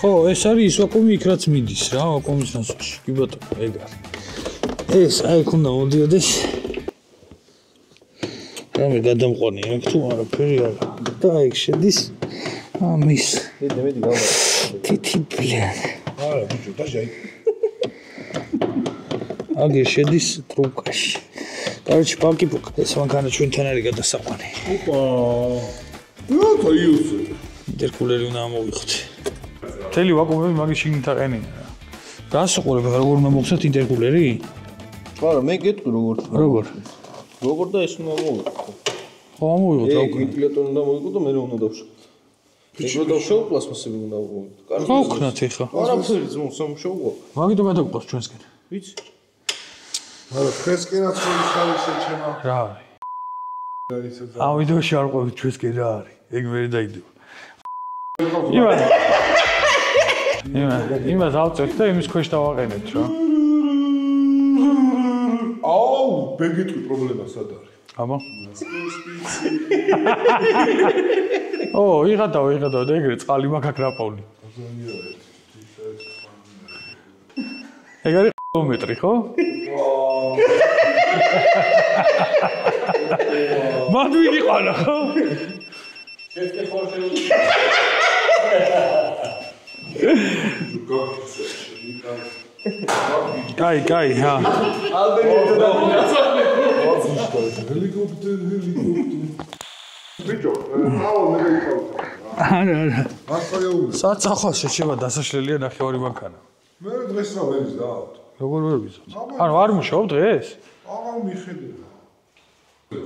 ხო, ეს არის ის ვაკუუმი იქ რაც მიდის რა, ვაკუუმის ნასოში. კი ბატონო, ეგ არის. ეს აი უნდა მოდიოდეს. რამე გადამყვანი აქ თუ არაფერი არა. და ეგ შედის ამის. მედი გავა. თითი ბლიან. არა, ბიჭო, დაჟე. აგერ შედის ტრუკაში. Короче, палки-пук. ეს მანქანა ჩვენთან არის გადასაყვანი. ოპა. რა თოიუსე. ინტერკულერი უნდა ამოვიხოთ. მთელი ვაკუუმები მაგის შიგნით აყენია. გასუყურებ როგორ უნდა მოვხსნათ ინტერკულერი? არა, მე გეტყვი როგორ. როგორ და ეს უნდა მოვიღო. ხო, ამოვიღოთ რა უკვე. ვენტილატორი უნდა მოვიღო და მე რა უნდა დავშო. ეგრე დავშო პლასმასები უნდა მოვიღო. ხო, ვქნათ ეხლა. არაფერი ძმო, სამშოუო. მაგითო გადაგყავს ჩვენსკენ. ვიცი. არა, ფრესკენაც ხო ის არის შეჩემა. რა არის? ამ ვიდეოში არ ყვებით ჩვენსკენ რა არის. ეგ მე დაიდეო. იმას ავწევთ და იმის ქვეშ დავაყენებთ რა. აუ, ბეგიტყვი პრობლემა სად არის? აბა. ო, იღადავ და ეგრე წყალი მაქვს აქ რაპოვნი. ეგ არის კილომეტრი, ხო? მან ვიღანა, ხო? შეთქე ხორშე კაი, ჰა. ალბერტო და ჰელიკოპტერი. ბიჭო, აუ მე გაიყავ. არა. ასწავლე. საწახოს შეჩება დასაშლელია ნახევარი მანქანა. მე დღეს რა ვერის დავთ. როგორ ვერ ვიცით? ანუ არ მუშაობ დღეს? აღარ მიხედე.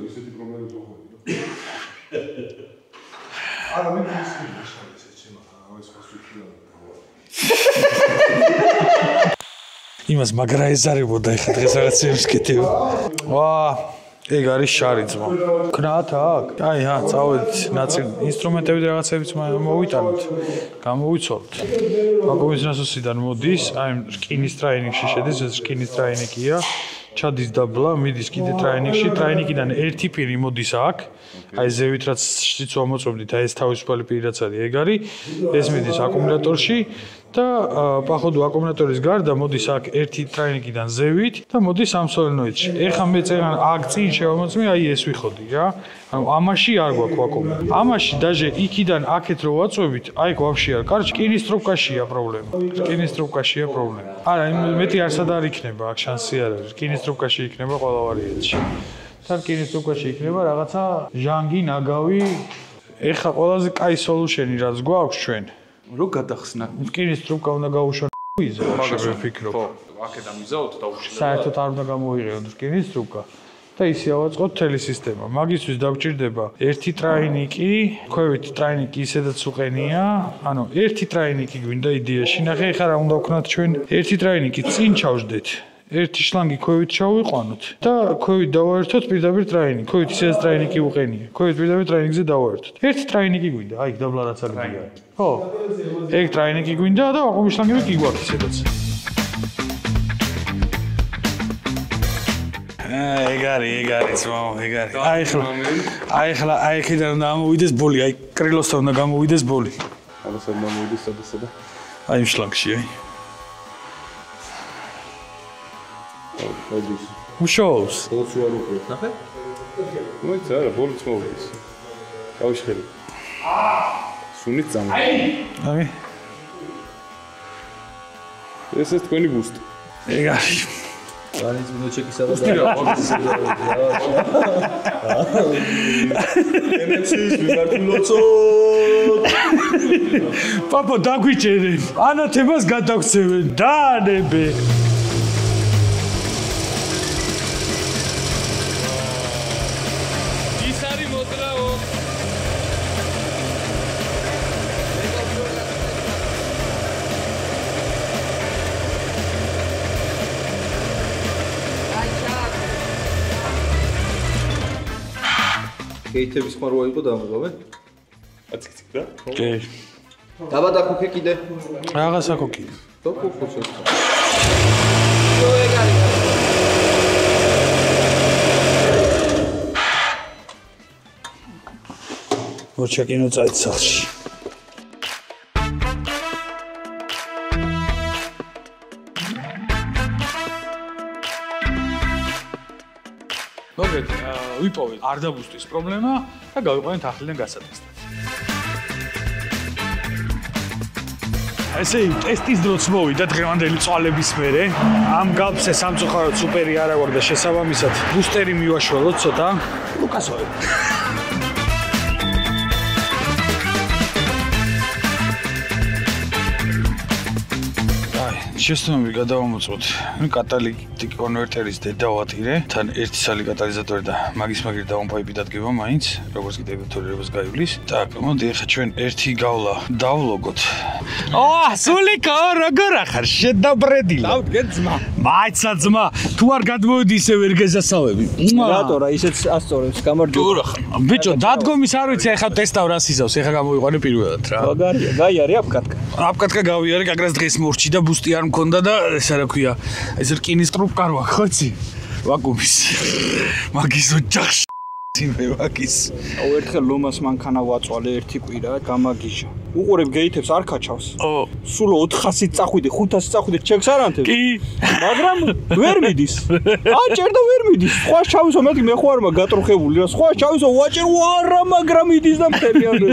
ისეთი პრობლემები მოხდება. არა, მე ისეთი მაშინ შეჩემა, ეს ფასუქია. იმას მაგრა ეზარებოდა ეხლა დღეს რაღაცებს კეთება. ვა, ეგ არის შარი ძმა. ქნათ აქ? აი, ჰა, წავედით ნაწილი ინსტრუმენტები და რაღაცებიც მოვიტანოთ. გამოვიცოლოთ. ვაკუუმის ნასოსიდან მოდის, აი რკინის ტრაინინგში შედის, ეს რკინის ტრაინინგია. ჩადის დაბლა, მიდის კიდე ტრაინინგში, ტრაინინგიდან ერთი პირი მოდის აქ. აი ზევით რაც შიცვა მოწვევდით, აი ეს თავისუფალი პირი რაც არის, ეგ არის. ეს მიდის აკუმულატორში და პაходу აკუმულატორის გარდა მოდის აქ ერთი ტრაინინგიდან ზევით და მოდის ამ სოლენოიდში. ეხლა მე წერან აქ წინ შევამოწმე, აი ეს ვიხოდი რა. ანუ ამაში არ გვაქვს ვაკუუმი. ამაში დაჟე იქიდან აქეთ რო ვაწვევით, აი ეგ ვაფშე არ. კარჩ რკინის ტრუბკაშია პრობლემა. რკინის ტრუბკაშია პრობლემა. არა, მეტი არსად არ იქნება, აქ შანსი არ არის. რკინის ტრუბკაში იქნება ყველა ვარიანტში. და რკინის ტრუბკაში იქნება რაღაცა ჟანგი, ნაგავი. ეხლა ყველაზე კაი სოლუშენი რაც გვაქვს ჩვენ. რო გადახსნა. რკინის ტრუბკა უნდა გაუშვან იზო, შეგე ვფიქრობ. ხო, აქედან მიზაოთ და უშლება. საერთოდ არ უნდა გამოიღოთ რკინის ტრუბკა. და ისე ავაწყოთ მთელი სისტემა. მაგისთვის დავჭირდება ერთი ტრაინიკი, ქვევით ტრაინიკი ისედაც უყენია. ანუ ერთი ტრაინიკი გვინდა იდეაში. ნახე, ეხლა რა უნდა ვქნათ ჩვენ? ერთი ტრაინიკი წინ ჩავждეთ. ერთი შლანგი ქვევით ჩავიყვანოთ და ქვევით დავაერთოთ პირდაპირ ტრაინიკი. ქვევით ისედაც ტრაინიკი უყენია. ქვევით პირდაპირ ტრაინიკზე დავაერთოთ. ერთი ტრაინიკი გვინდა, აი დაბლა რაც აგია. ხო. ეგ ტრაინიკი გვინდა და ვაყუმი შლანგები კი გვაქვს ისედაც. ეგ არის ძმაო, ეგ არის. აი ახლა აქედან უნდა ამოვიდეს ბოლი, აი კრილოსთან უნდა გამოვიდეს ბოლი. ამას არ მომიდეს სადასადა. აი იმ შლანგში, აი. მოდის. უშოუს. როგორც უარ უყურებ, ნახე? მოიცა არა, ბოლიც მოვიდეს. გავიშხელი. სუნით წამო. აი. ეს თქვენი ბუსტი. ეგ არის. არის მინოჩეკისა და ენეცის ვიგართულოცო პაპა დაგვიჭერენ ანათებას გადაგცევენ დაანებე ის არის მოძრაო გეითების ხმარვა იყო დამოღავე? აციკციკ რა? კი. დაბა დაქუქე კიდე. რაღაც აკოქი. დაქუქე. მოჩაკინო წაით სახლში. მოგეთ, ვიპოვეთ არ დაბუსტის პრობლემა და გავიყვანეთ ახლიდან გასატესტად. ესე ტესტის დროც მოვიდა დღევანდელი წვალების მერე. ამ გალფზე სამწუხაროდ სუპერი არ აქვს და შესაბამისად ბუსტერი მივაშველოთ ცოტა. ლუკასო. შესაბამისად გადავამოწმოთ. კატალიტიკ კონვერტერის დედა ვატირე, თან ერთი სალი კატალიზატორი და მაგის-მაგირი დაუნფაიპი დადგება მაინც, როგორც კიდე ვექტორირებას გაივლის. Так, მოდი ახლა ჩვენ ერთი გავლა დავლოგოთ. სულიკო, როგორ ახარ? შედაბრედილა. დავდგე ძმა. მაიცა ძმა, თუ არ გადმოვედი ისე ვერ გეზასავები. რატო რა ისეც ასწორებს გამარჯობა. ბიჭო, დადგომის არ ვიცი, ახლა ტესტავ რას იზავს, ახლა გამოვიყვანე პირველად რა. მაგარია, გაიარე აპკატკა. აპკატკა გავიარე, გაგრას დღეს მორჩი და ბუსტი არ მქონდა და ეს რა ქვია, ეს რკინის ტრუბკა რო აქვს, ხოცი? ვაკუმის. მაგის ოჯახში იმე ვაკის. აუ ერთხელ ლომას მანქანა ვაწვალე ერთი კვირა, გამაგიჟა. უყურებ გეითებს არ ქაჩავს. სულ 400-ით წახვიდე, 500-ით წახვიდე, ჩეკს არ ანთებ. კი. მაგრამ ვერ მიდის. აჭერ და ვერ მიდის. სხვა ჩავისო, მეთქი მე ხო არ მაგ გატრუხებული რა. სხვა ჩავისო, ვაჭერ არა, მაგრამ მიდის და მთელი ანუ.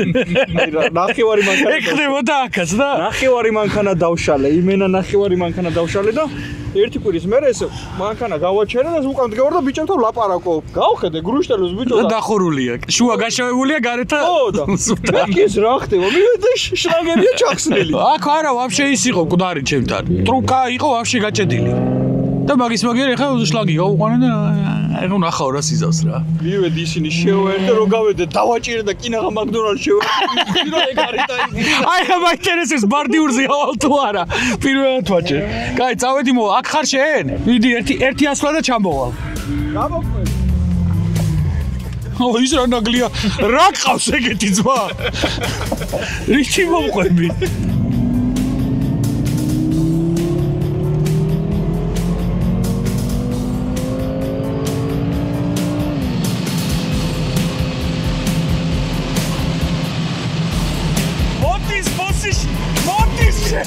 აი რა, ნახევარი მანქანა. ეკდებოდა აქაც და ნახევარი მანქანა დავშალე, იმენა ნახევარი მანქანა დავშალე და ერთი კვირის მერე ეს მანქანა გავაჩერე და უკან მდგარ და ბიჭებთან ლაპარაკო. გავხედე გრუშტელოს ბიჭო და დახურულია. შუა გაშავებულია გარეთა. ო და მეკის რა ხდება? მივედი შლანგებია ჩახსნილი. აქ არა, ვაფშე ის იყო მკვდარი ჩემთან. ტრუკა იყო ვაფშე გაჭედილი. და მაგის-მაგიერი ახლა შლანგი გავუყვანე და ეხლა ნახავ რა სიზავს რა. მივედი ისინი შევაერთე რომ გავედე დავაჭირე და კინაღა მაკდონალდს შევაერთე რა ეგ არის და აი ხა მაინტერესებს ბარდიურზე ავალ თუ არა. პირველად ვაჭე. კაი, წავედი მო, აქ ხარ შენ? მიდი ერთი ასვლა და ჩამოვალ. გამოყვე. ის რა ნაგლია, რა ყავს ეგეთი ძმა? რითი მომყვები? მოდის რა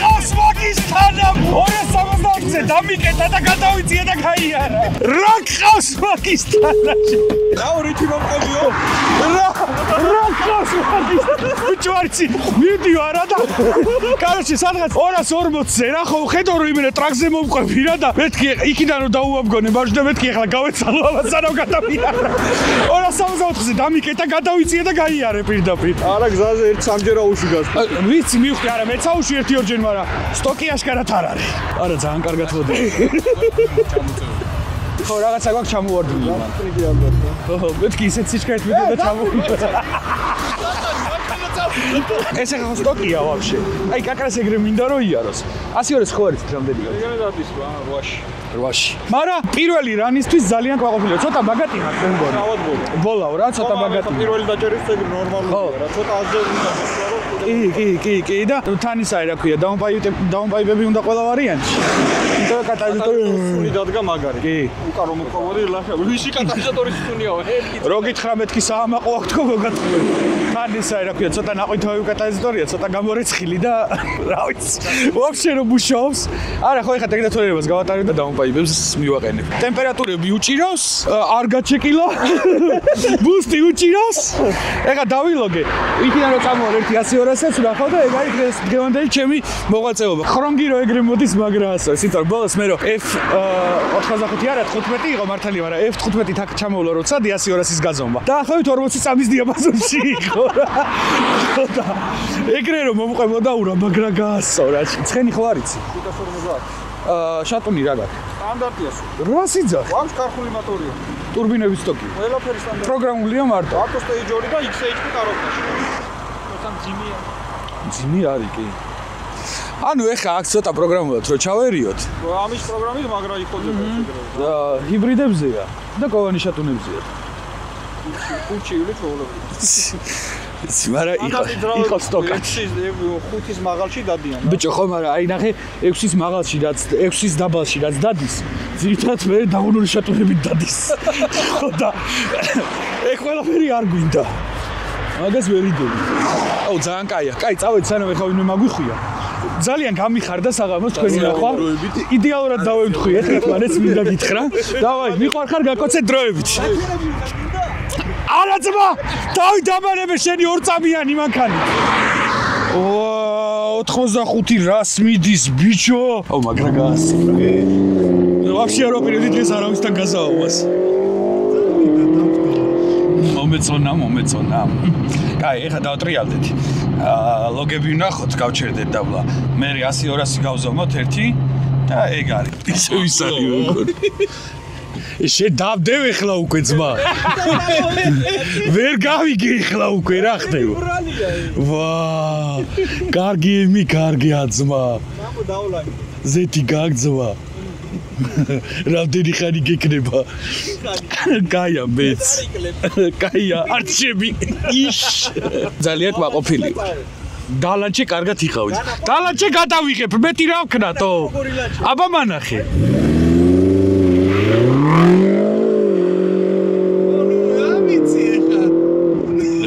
ყავს მაგის თანამ 270 აქცე დამიკეტა და გადავიწია და გაიარა. რა გყავს მაგის თანაში? რაო რითი მომყოდიო? რა გყავს მაგის? ბიჭო არცი, მიდიო არა და კაროჩე სადღაც 240-ზე რა ხო ხედავ რომ იმენა ტრაქზე მომყვები რა და მეთქი იქიდან რომ დაუამგონე მარჯვ და მეთქი ახლა გავეცალო ამას სანამ გადავიარა. 264-ზე დამიკეტა გადავიწია და გაიარე პირდაპირ. არა გზაზე ერთ სამჯერა უშიგას. ვიცი მივხვდი არა მეც აუში 1-2 ჯერ მაგრამ სტოკი აშკარად არ არის. არა ძალიან კარგად ხოდი. ხო რაღაცა გვაქვს ჩამოვარდნილი. ხო მეთქი ისეთ სიჩქარით მიდე და ჩამოვიდა. ეს ახლა სტოკია ვაფშე. აი კაკრას ეგრე მინდა რომ იაროს. 100-200 ხო არის რამდენი? ეგრე დადის 8-ში. 8-ში. მაგრამ პირველი რანისთვის ძალიან ყვაყოფილია. ცოტა ბაგატი მაქვს მე მგონი. ბოლაო რა ცოტა ბაგატი. პირველი დაჭერის ეგრე ნორმალურია რა. ცოტა აზზე უნდა ისარო. კი და თან ისაა რა ქვია დაუნპაიპები უნდა ყველა ვარიანტში. იმიტომ კატალიზატორი დადგა მაგარი. კი. უკან რომ მოყავდი ლაშა. ვისი კატალიზატორის თუნიაო? რო გითხრა მეთქი საამაყო აქვს თქო მოგატყვი. თან ისაა რა ქვია ცოტა ნაყვითავი კატალიზატორია, ცოტა გამორეცხილი და რა ვიცი. ვაფშე რომ მუშაობს. არა ხო ეხლა ტეგნატურებას გავატარებ და დაუნპაიპებს მივაყენებ. ტემპერატურები უჭირავს, არ გაჩეკილა. ბუსტი უჭირავს. ეხლა დავილოგე. იქიდან რომ წამოვარ 100-200-ს ვნახავ და ეგ არის დღევანდელი ჩემი მოღვაწეობა. ხრონგი რო ეგრე მოდის მაგრა ასე. სიტყვით ბოლოს მე რო F85 არა 15 იყო მართალია, მაგრამ F15-ით აქ ჩამოვლა როცა 100-200-ის გაზომვა. დაახლოებით 40 წამის დიაპაზონში იყო რა. და ეგრე რომ მომყვებოდა ურა მაგრა გაასწორა. ცხენი ხო არიცი? 550. შატუნი რა გაქვს? სტანდარტია სულ. 800 ძახ. აქვს კარხული მოტორია. ტურბინების სტოკი. ყველაფერი სტანდარტია. პროგრამულია მარტო. auto stage 2 და XHP კაროქაში. თორსამ ძიმია. ძიმი არის კი. ანუ ეხა აქ ცოტა პროგრამულად რო ჩავერიოთ. ამის პროგრამით მაგრა იხოდება ეგრევე. და ჰიბრიდებზეა და კოვანი შატუნებზეა. უჩიული ჩვეულებრივ. მაგრამ იყო სტოკაში. 5-ის მაღალში დადიან. ბიჭო ხო მაგრამ აი ნახე 6-ის მაღალში რაც 6-ის დაბალში რაც დადის ძირითადად მე დაღუნული შატუნებით დადის. ხო და ეგ ყველაფერი არ გვინდა. მაგას ვერ იდები. აუ ძალიან კაია. კაი წავედი სანამ ეხა ვინმე მაგვიხვია. ძალიან გამიხარდა საღამოს თქვენი ნახვა. იდეალურად დავემთხი ეხლა თქვენს მინდა გითხრა. დავაი მიყვარხარ გაკოცე დროებით. არა ძმა! დავით დამარებე შენი 2 წამიანი მანქანი. 85 რას მიდის ბიჭო? აუ მაგრა გაასწორა. ვაფშე არ ვაპირებდი დღეს არავისთან გაზავებას. მომეწონა. კაი, ეხლა დავტრიალდეთ. ლოგები ვნახოთ, გავჩერდეთ დაბლა. მე 100-200 გავზომოთ ერთი და ეგ არის. ისე ვის არის მეგონი. შედავდევ ეხლა უკვე ძმა. ვერ გავიგე ეხლა უკვე რა ხდება. ვა! კარგი აძმა. ზეთი გაგძმა. რამდენი ხანი გეკნება? კაია მეც. კაია არჩები. იშ. ძალიან ყვაყოფილი ვარ. დალანჩე კარგად იხავით. დალანჩე გადავიღებ, მეტი რა ვქნათო? აბა მანახე.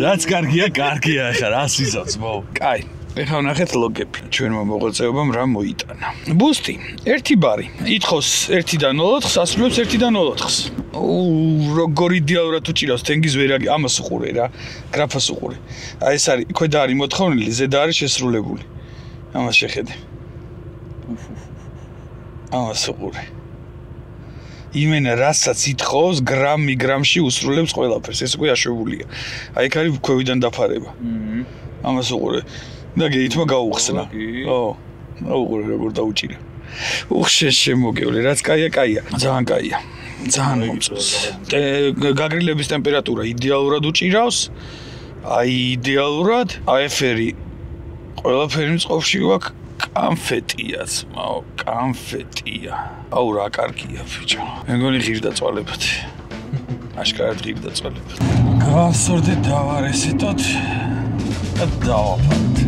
რაც კარგია ახლა რა სიზავს მო. კაი. ეხლა ვნახეთ ლოგები. ჩვენმა მოღვაწეობამ რა მოიტანა. ბუსტი, 1 ბარი. ითხოვს 1-დან 0-4-ს, ასრულებს 1-დან 0-4-ს. როგორი იდეალურად უჭირავს თენგის ვერაგი, ამას უყურე რა. გრაფას უყურე. აი ეს არის, ქვედა არის მოთხოვნილი, ზედა არის შესრულებული. ამას შეხედე. ამას უყურე. იმენა რასაც ითხოვს გრამში უსრულებს ყველაფერს. ეს უკვე აშვებულია. აი იქ არის ქვევიდან დაფარება. ამას უყურე. და გეითმა გაუხსნა. ო, უყურე როგორ დაუჭირე. უხშეს შემოგევლე, რაც კაია. ძალიან კაია. ძალიან მომწონს. გაგრილების ტემპერატურა იდეალურად უჭირავს. აი იდეალურად. AFR-ი ყველაფერი მწყობში გვაქვს. კანფეტია, ძმაო, კანფეტია. აუ რა კარგია, ბიჭო. მეგონი ღირდა წვალებად. აშკარად ღირდა წვალებად. გავასწორდეთ, დავარესეთოთ და დავაფარდეთ.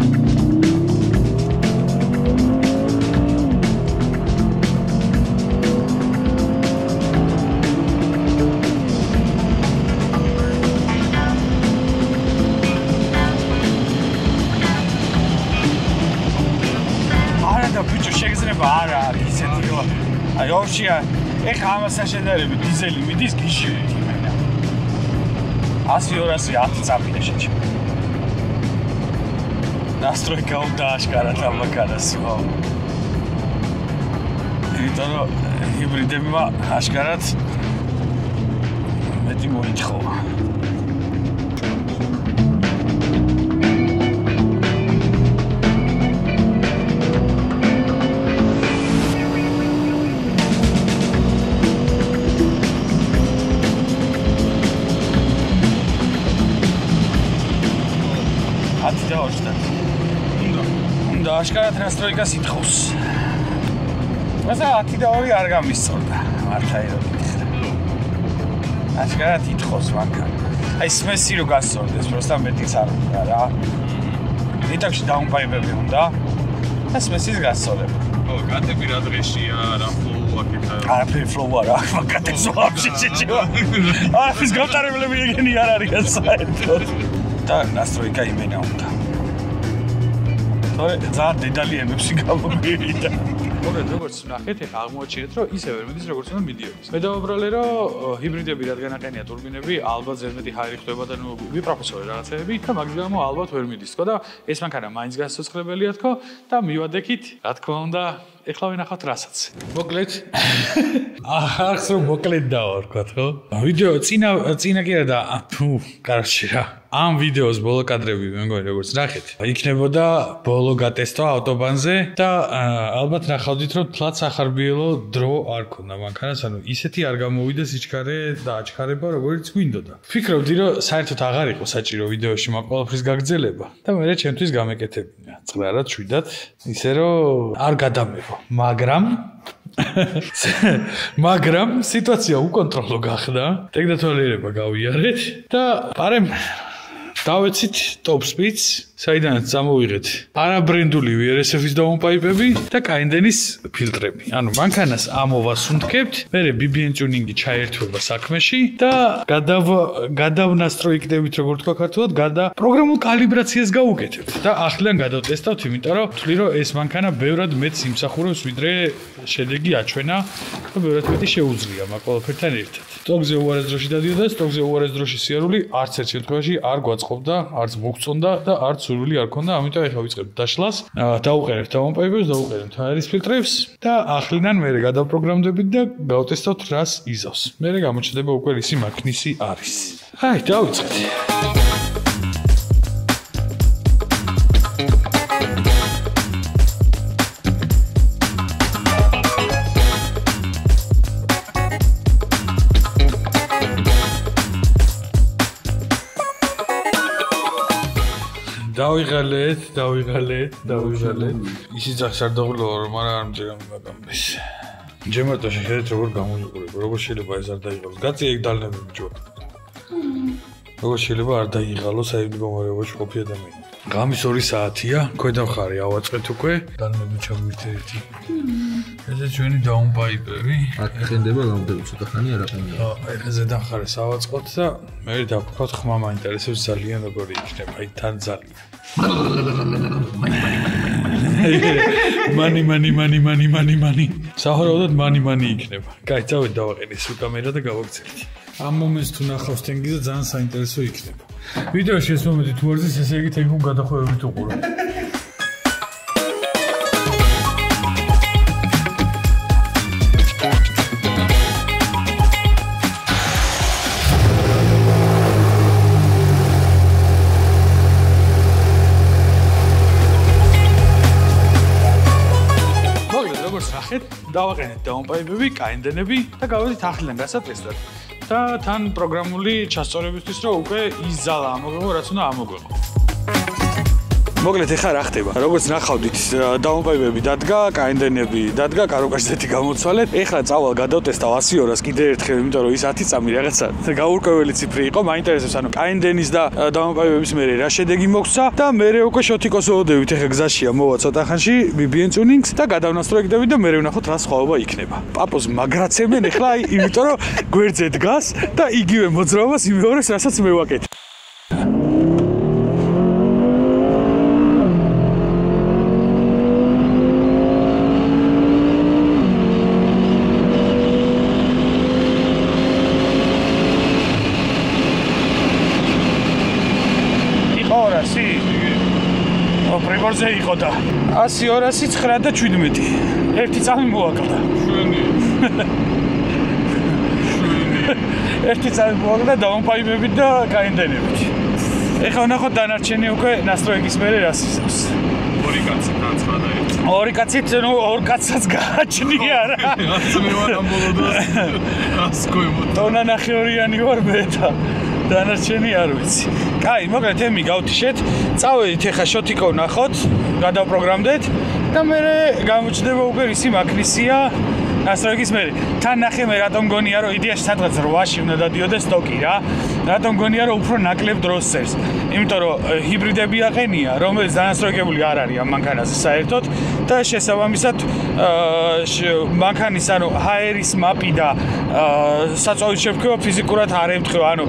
ბიჭო შეგზნება არა ისეთი რომ короче, ეხა ამასთან შედარებით დიზელი მიდის გიშივით იმენა. 100-210 წამია შეჭი. Настройка უნდა აშკარად ამაკარას ხო. იმიტომ რომ ჰიბრიდებმა აშკარად მეტი მოითხოვა. უნდა აშკარად настройкას ითხოვს. მაგრამ 10-2 არ გამისწორდა. მართა ირო გითხრა. აშკარად ითხოვს მანქანა. აი სმესი რო გასწორდეს, просто მეტიც არ უნდა რა. იტაკში დაუნპაიბები უნდა. და სმესის გასწორება. ო, გატები რა დღეშია, რა ფლოუ აქეთა. არაფერი ფლოუ არ აქვს, მაგათეს ვაფშე შეჭება. არაფრის გამტარებლები ეგენი არ არის საერთოდ. და настройка იმენა უნდა. თორე ძალიან დედალი ემებში გამომივიდა. მოგეთ როგორც ნახეთ, ეხა აღმოაჩინეთ, რომ ისე ვერ მიდის როგორც უნდა მიდიოდეს. მე დავაბრალე, რომ ჰიბრიდები რადგან აყენია ტურბინები, ალბათ ზედმეტი ჰაერი ხდება და ნუ ვიპროფესორი რაღაცეები და მაგის გამო ალბათ ვერ მიდის თქო და ეს მანქანა მაინც გასაცხრებელია თქო და მივადექით, რა თქმა უნდა, ეხლა ვინახავთ რასაც. მოკლედ ახარს რომ მოკლედ დავარქვათ, ხო? ვიდეო წინა კი არა და კარჩი რა. ამ ვიდეოს ბოლო კადრები მე მგონი როგორც ნახეთ. იქნებოდა ბოლო გატესტვა ავტობანზე და ალბათ ნახავდით რომ თლაც ახარბიელო დრო არ ქონდა მანქანას, ანუ ისეთი არ გამოვიდა სიჩქარე და აჩქარება როგორც გვინდოდა. ფიქრობდი რომ საერთოდ აღარ იყო საჭირო ვიდეოში მაგ ყველაფრის გაგრძელება და მე ჩემთვის გამეკეთებინა. წყლარად შვიდად, ისე რომ არ გადამეღო, მაგრამ სიტუაცია უკონტროლო გახდა. ტექნოლოგიება გავიარეთ და პარემ დავეცით top speeds, საიდანაც წამოვიღეთ არაბრენდული VRSF-ის დაუნპაიპები და კაინდენის ფილტრები. ანუ მანქანას ამოვასუნთქებთ, მერე BBN tuning-ი ჩაერთვება საქმეში და გადავნასტროიქტებით, როგორ თქვა ქართულად, პროგრამულ კალიბრაციას გავუკეთებთ და ახლიდან გადავტესტავთ, იმიტომ რომ ვთვლი რომ ეს მანქანა ბევრად მეტს იმსახურებს, ვიდრე შედეგი აჩვენა და ბევრად მეტი შეუძლია მაგ ყველაფერთან ერთად. სტოკზე უარეს დროში დადიოდა, სტოკზე უარეს დროში სიარული არც ერთ შემთხვევაში არ გვაწყობდა, არც მოგწონდა და არც სურვილი არ ქონდა, ამიტომ ეხლა ვიწყებთ დაშლას, დავუყენებთ დაუნპაიპებს, დავუყენებთ ჰაერის ფილტრებს და ახლიდან მერე გადავპროგრამდებით და გავტესტავთ რას იზავს. მერე გამოჩნდება უკვე ისი მაქნისი არის. აი, დავიწყეთ. დავიღალეთ. ისიც არ დაღლო, მაგრამ არ მჯერა მაგამის. ჯემარტო შეხედეთ როგორ გამოიყურება, როგორ შეიძლება ეს არ დაიღალოს. გაწი ეგ დალნები ბიჭო. როგორ შეიძლება არ დაიღალოს აი მდგომარეობაში ყოფი ადამიანი. ღამის 2 საათია, ქვედა მხარე ავაწყეთ უკვე. დალნები ჩაგვირთერთი. ესე ჩვენი დაუნპაიპები. აკეთდება გამოდები ცოტა ხანი არ აყენია. ეხა ზედა მხარეს ავაწყოთ და მე დავფიქროთ ხმა მაინტერესებს ძალიან როგორი იქნება, აი თან ძალიან. მანი. საჰორაუდოდ მანი იქნება. კაი, წავედ დავაყენე სულ კამერა და გავაგზავნე. ამ მომენტს თუ ნახავს თენგიზა ძალიან საინტერესო იქნება. ვიდეოში ეს მომენტი თუ არ ზის, ესე იგი თენგուն გადახვევებით უყურე. დავაყენეთ დაუნპაიპები, კაინდენები და გავედით ახლიდან გასატესტად. და თან პროგრამული ჩასწორებისთვის რომ უკვე ის ძალა ამოგვეღო, რაც უნდა ამოგვეღო. მოკლედ ეხლა რა ხდება? როგორც ნახავდით, დაუნპაიპები დადგა, კაინდენები დადგა, კაროკაშზეთი გამოცვალეთ. ეხლა წავალ გადავტესტავ 100-200 კიდე ერთხელ, იმიტომ რომ ის 10 წამი რაღაცა გაურკვეველი ციფრი იყო, მაინტერესებს, ანუ კაინდენის და დაუნპაიპების მერე რა შედეგი მოგცა და მერე უკვე შოთიკოს ოდევით, ეხლა გზაშია მოვა ცოტა ხანში BBN tuning-ს და გადავნასტროიქტებით და მერე ვნახოთ რა სხვაობა იქნება. პაპოს მაგრაცებენ ეხლა, აი, იმიტომ რომ გვერდზე დგას და იგივე მოძრაობას იმეორებს, რასაც მე ვაკეთებ. პრიბორზე იყო და 100 200 9 და 17 ერთი წამი მოაკლდა ერთი წამი მოაკლდა დაუნპაიმებით და გაინდენებით ეხლა ვნახოთ დანარჩენი უკვე ნასტროეგის მერე რას ისევს ორი კაცი განცხადა ორი კაცით ნუ ორ კაცსაც გააჩნია რა ასე მე ვარ ამ ბოლოდას ასკოიმოთ ტონა ნახევრიანი ვარ მე და დანარჩენი არ ვიცი. კაი, მოკლედ ემი გავთიშეთ. წავედით ეხა შოთიკო ვნახოთ, გადავპროგრამდეთ და მე გამოჩნდება უკვე ისი მაქნისია ნასტროეგის მერე. თან ნახე მე რატომ გონია რომ იდეაში სადღაც 8-ში უნდა დადიოდეს სტოკი რა. რატომ გონია რომ უფრო ნაკლებ დროს წერს. იმიტომ რომ ჰიბრიდები აყენია, რომელიც დანასტროეგებული არ არის ამ მანქანაზე საერთოდ და შესაბამისად მანქანის ანუ ჰაერის მაპი და საწვავის შეფრქება ფიზიკურად არ ემთხვევა, ანუ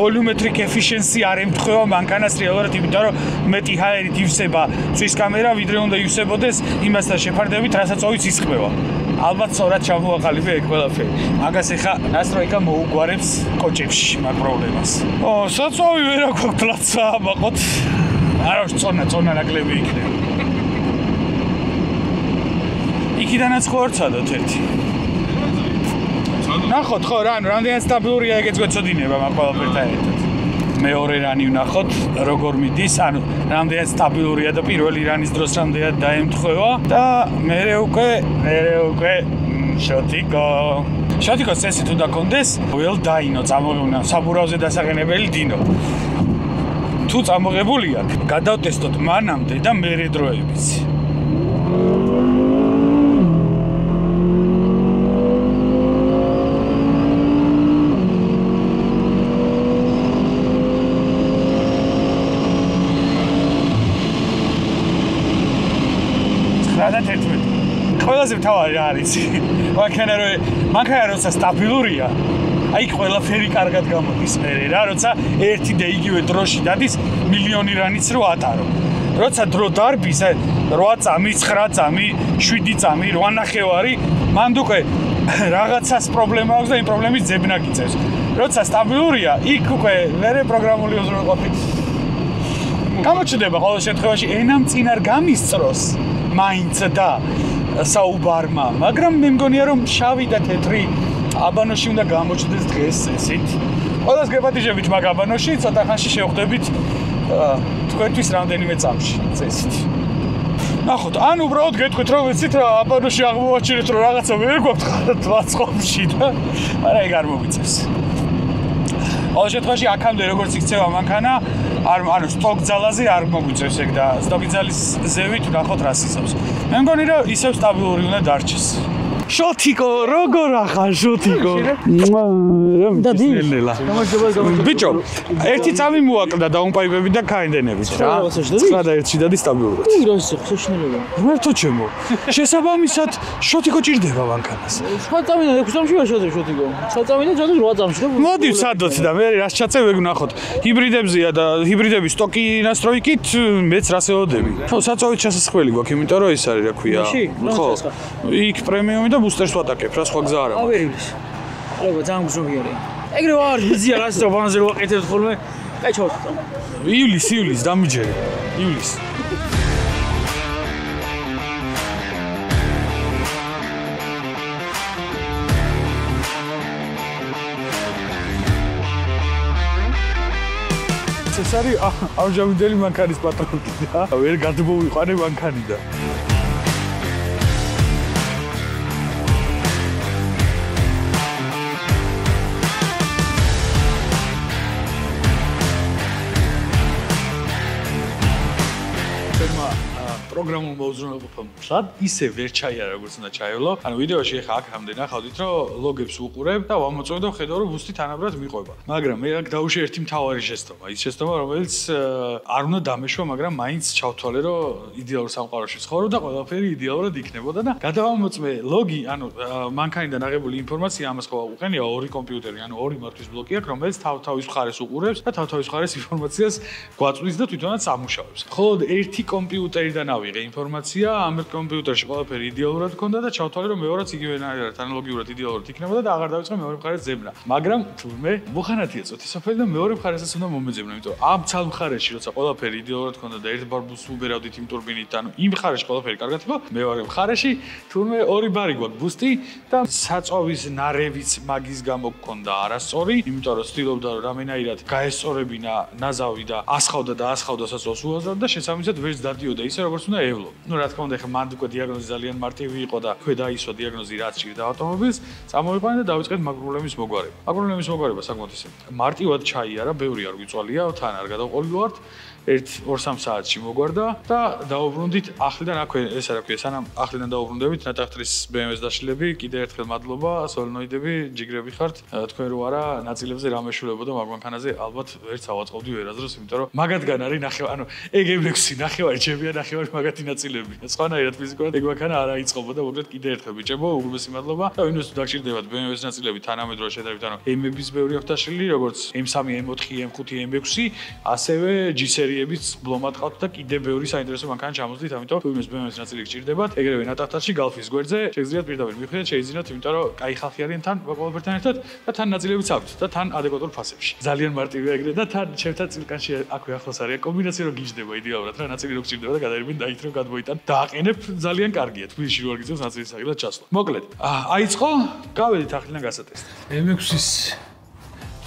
volumetric efficiency არ ემთხვევა მანქანას რეალურად, იმიტომ რომ მეტი ჰაერით ივსება წვის კამერა, ვიდრე უნდა ივსებოდეს იმასთან შეფარდებით, რასაც წვავიც ისხმება. ალბათ სწორად ჩამოაყალიბე ეგ ყველაფერი. მაგას ეხა ნასტროიკა მოუგვარებს კოჭებში მაგ პრობლემას. საწვავი ვერ აქვს ლაცა მაყოთ. არა წონა ნაკლები იქნება. იქიდანაც ხო არ ცადოთ ერთი. ნახოთ ხო რა, რამდენად სტაბილურია ეგეც გვეცოდინება მაგ ყველაფერთან ერთად. მეორე რანი ვნახოთ, როგორ მიდის, ანუ რამდენად სტაბილურია და პირველი რანის დროს რამდენად დაემთხვევა და მერე უკვე შოთიკოს წესი თუ დაკონდეს, ველ დაინო წამოღებნა საბურავზე დასაყენებელი დინო. თუ წამოღებული აქვს, გადავტესტოთ მანამდე და მერე დროებიც. ყველაზე მთავარი რა არის? მანქანა როცა სტაბილურია, აი ყველაფერი კარგად გამოდის მერე რა, როცა ერთი და იგივე დროში დადის მილიონი რანიც რო ატარო. როცა დრო დარბის, 8 წამი, 9 წამი, 7 წამი, 8 ნახევარი, მანდ უკვე რაღაცას პრობლემა აქვს და იმ პრობლემის ძებნა გიწევს. როცა სტაბილურია, იქ უკვე მერე პროგრამული უზრუნველყოფით გამოჩნდება ყოველ შემთხვევაში ენამ წინ არ გამისწროს მაინც და საუბარმა, მაგრამ მე მგონია რომ შავი და თეთრი აბანოში უნდა გამოჩნდეს დღეს ესეთ. ყველას გეპატიჟებით მაგ აბანოში, ცოტა ხანში შევხვდებით თქვენთვის რამდენიმე წამში წესით. ნახოთ, ან უბრალოდ გეტყვით რომ ვიცით რა აბანოში აღმოვაჩინეთ რომ რაღაცა ვერ გვაქვს თვალწყოფში და არა ეგ არ მოგვიწევს. ყოველ შემთხვევაში აქამდე როგორც იქცევა მანქანა, ანუ სტოკ ძალაზე არ მოგვიწევს ეგ და სტოკი ძალის ზევით ვნახოთ რას იცავს. მე მგონი რომ ისევ სტაბილური უნდა დარჩეს. შოთიკო, როგორ ახალ შოთიკო? და დინელა. ბიჭო, ერთი წამი მოაკლდა დაუნპაიმებით და გაინდენებით რა. 9-1-ში დადი სტაბილურად. კი, რა ისე შეშინელება. ვერთო ჩემო. შესაბამისად შოთიკო ჭირდება მანქანას. 9 წამი და 6 წამში ვარ შოთიკო. 9 წამი და 8 წამში და მოდი ვსადოთ და მე რას ჩაცევ ეგ ვნახოთ. ჰიბრიდებზია და ჰიბრიდების სტოკი ნასტროიკით მეც რას ელოდები. ხო, საწვავით შესაძლებელი გვაქვს, იმიტომ რომ ეს არის რა ქვია. ხო. იქ პრემიუმი და ბუსტერს ვატაკებ, რა სხვა გზა არ აქვს. ავერილის. აბა ძალიან გზნობიარე. ეგრე ვარ, მიზია რას და ბანზე ვაკეთებ ხოლმე. კაი ჩავწვა. ივლის დამიჯერე. ივლის. ეს არის ამჟამინდელი მანქანის პატრონი და ვერ გადმოვიყვანე მანქანიდან. პროგრამულ მოუზრუნველყოფამ სად ისე ვერ ჩაიარა როგორც უნდა ჩაევლო. ანუ ვიდეოში ახლა აქამდე ნახავდით რომ ლოგებს უყურებ და ვამოწმებ და ვხედავ რომ ბუსტი თანაბრად მიყვება. მაგრამ მე აქ დავუშვი ერთი მთავარი შეცდომა. ის შეცდომა რომელიც არ უნდა დამეშვა, მაგრამ მაინც ჩავთვალე რომ იდეალურ სამყაროში ცხოვრობ და ყველაფერი იდეალურად იქნებოდა და გადავამოწმე ლოგი, ანუ მანქანიდან აღებული ინფორმაცია ამას ხო უყენია ორი კომპიუტერი, ანუ ორი მართვის ბლოკი აქვს, რომელიც თავ-თავის მხარეს უყურებს და თავ-თავის მხარეს ინფორმაციას გვაწვდის და თვითონაც ამუშავებს. ხოლო ერთი კომპიუტერიდან ავიღე დავაკარგე ინფორმაცია, ამ კომპიუტერში ყველაფერი იდეალურად ქონდა და ჩავთვალე რომ მეორეც იგივენაირად ანალოგიურად იდეალურად იქნებოდა და აღარ დავიწყე მეორე მხარეს ძებნა. მაგრამ თურმე მოხანათია წოთისოფელი და მეორე მხარესაც უნდა მომეძებნა, იმიტომ რომ ამ ცალ მხარეში როცა ყველაფერი იდეალურად ქონდა და ერთ ბარბუს უბერავდით იმ ტურბინით, ანუ იმ მხარეში ყველაფერი კარგად იყო, მეორე მხარეში თურმე ორი ბარი გვაქვს ბუსტი და საწოვის ნარევიც მაგის გამო გქონდა არასწორი, იმიტომ რომ ცდილობდა რომ რამენაირად გაესწორებინა ნაზავი და ასხავდა საწოლს უაზრად და შესაბამისად ვერც დადიოდა ისე როგორც უნდა ევლო. ნუ რა თქმა უნდა, ეხლა მანდ უკვე დიაგნოზი ძალიან მარტივი იყო და ქვე დაისვა დიაგნოზი რაც ჭირდა ავტომობილს, წამოვიყვანე და დავიწყეთ მაგ პრობლემის მოგვარება. მაგ პრობლემის მოგვარება საკმაოდ ისე მარტივად ჩაიარა, ბევრი არ გვიწვალია, თან არ გადავყოლი ვართ. 1-2-3 საათში მოგვარდა და დაუბრუნდით ახლიდან აქვე ეს რა ქვია სანამ ახლიდან დაუბრუნდებით ნატახტრის BMW-ს დაშლები კიდე ერთხელ მადლობა სოლენოიდები ჯიგრები ხართ თქვენ რო არა ნაწილებზე რა მეშულებოდა მაგ მანქანაზე ალბათ ვერც ავაწყობდი ვერაზროს იმიტომ რომ მაგათგან არის ნახევარი ანუ ეგ6 ნახევარი ჩემია ნახევარი მაგათი ნაწილებია სხვანაირად ფიზიკურად ეგ მანქანა არ აიწყობოდა მოკლედ კიდე ერთხელ ბიჭებო უგრუბესი მადლობა და ვინმეს დაგჭირდებათ BMW-ს ნაწილები თანამედროვე შედარებით ანუ M-ების ბევრი აქვს დაშლილი როგორც M3 M4 M5 M6 ასევე G-სერიებიც ბლომად ყავთ და კიდე ბევრი საინტერესო მანქანა ჩამოსდით, ამიტომ თუ იმის BMW-ს ნაწილი გჭირდებათ, ეგრევე ნატახტში გალფის გვერდზე შეგიძლიათ პირდაპირ მიხვიდეთ, შეიძინოთ, იმიტომ რომ კაი ხალხი არიან თან ყველაფერთან ერთად და თან ნაწილებიც აქვთ და თან ადეკვატურ ფასებში. ძალიან მარტივია ეგრე და თან ჩემთან წილკანში აქვე ახლოს არის კომბინაცია რო გიждდება იდეალურად რა ნაწილი რო გჭირდება და გადაერბენ დაით რო გადმოიტან. დააყენებ ძალიან კარგია, თბილისში რო არ გიწევს ნაწილის საგილად ჩასვლა. მოკლედ, აიწყო, გავედით ახლიდან გასატესტად. M6-ის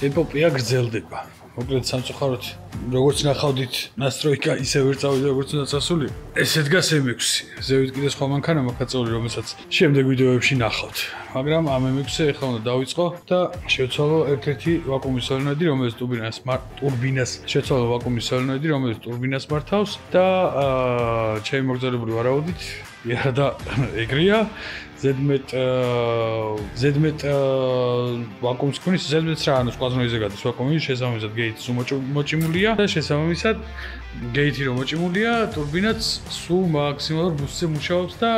ეპოპეა გრძელდება. მოკლედ სამწუხაროდ როგორც ნახავდით ნასტროიკა ისე ვერ წავიდა როგორც უნდა წასული ესე დგას M6 ზევით კიდე სხვა მანქანა მაქაწეული რომელსაც შემდეგ ვიდეოებში ნახავთ მაგრამ ამ M6-ზე ახლა უნდა დავიწყო და შევცვალო ერთ-ერთი ვაკუუმის სოლენოიდი რომელიც ტურბინას შევცვალო ვაკუუმის სოლენოიდი რომელიც ტურბინას მართავს და ჩემი მოგზაურებული ვარაუდით იარა და ეგრეა ზედმეტ ვაკუუმის ქონის ზედმეტ რა ანუ სკვადრონიზე გადის ვაკუუმი შესაბამისად გეითს მოჭიმულია და შესაბამისად გეითი რომ მოჭიმულია ტურბინაც სულ მაქსიმალურ ბუსზე მუშაობს და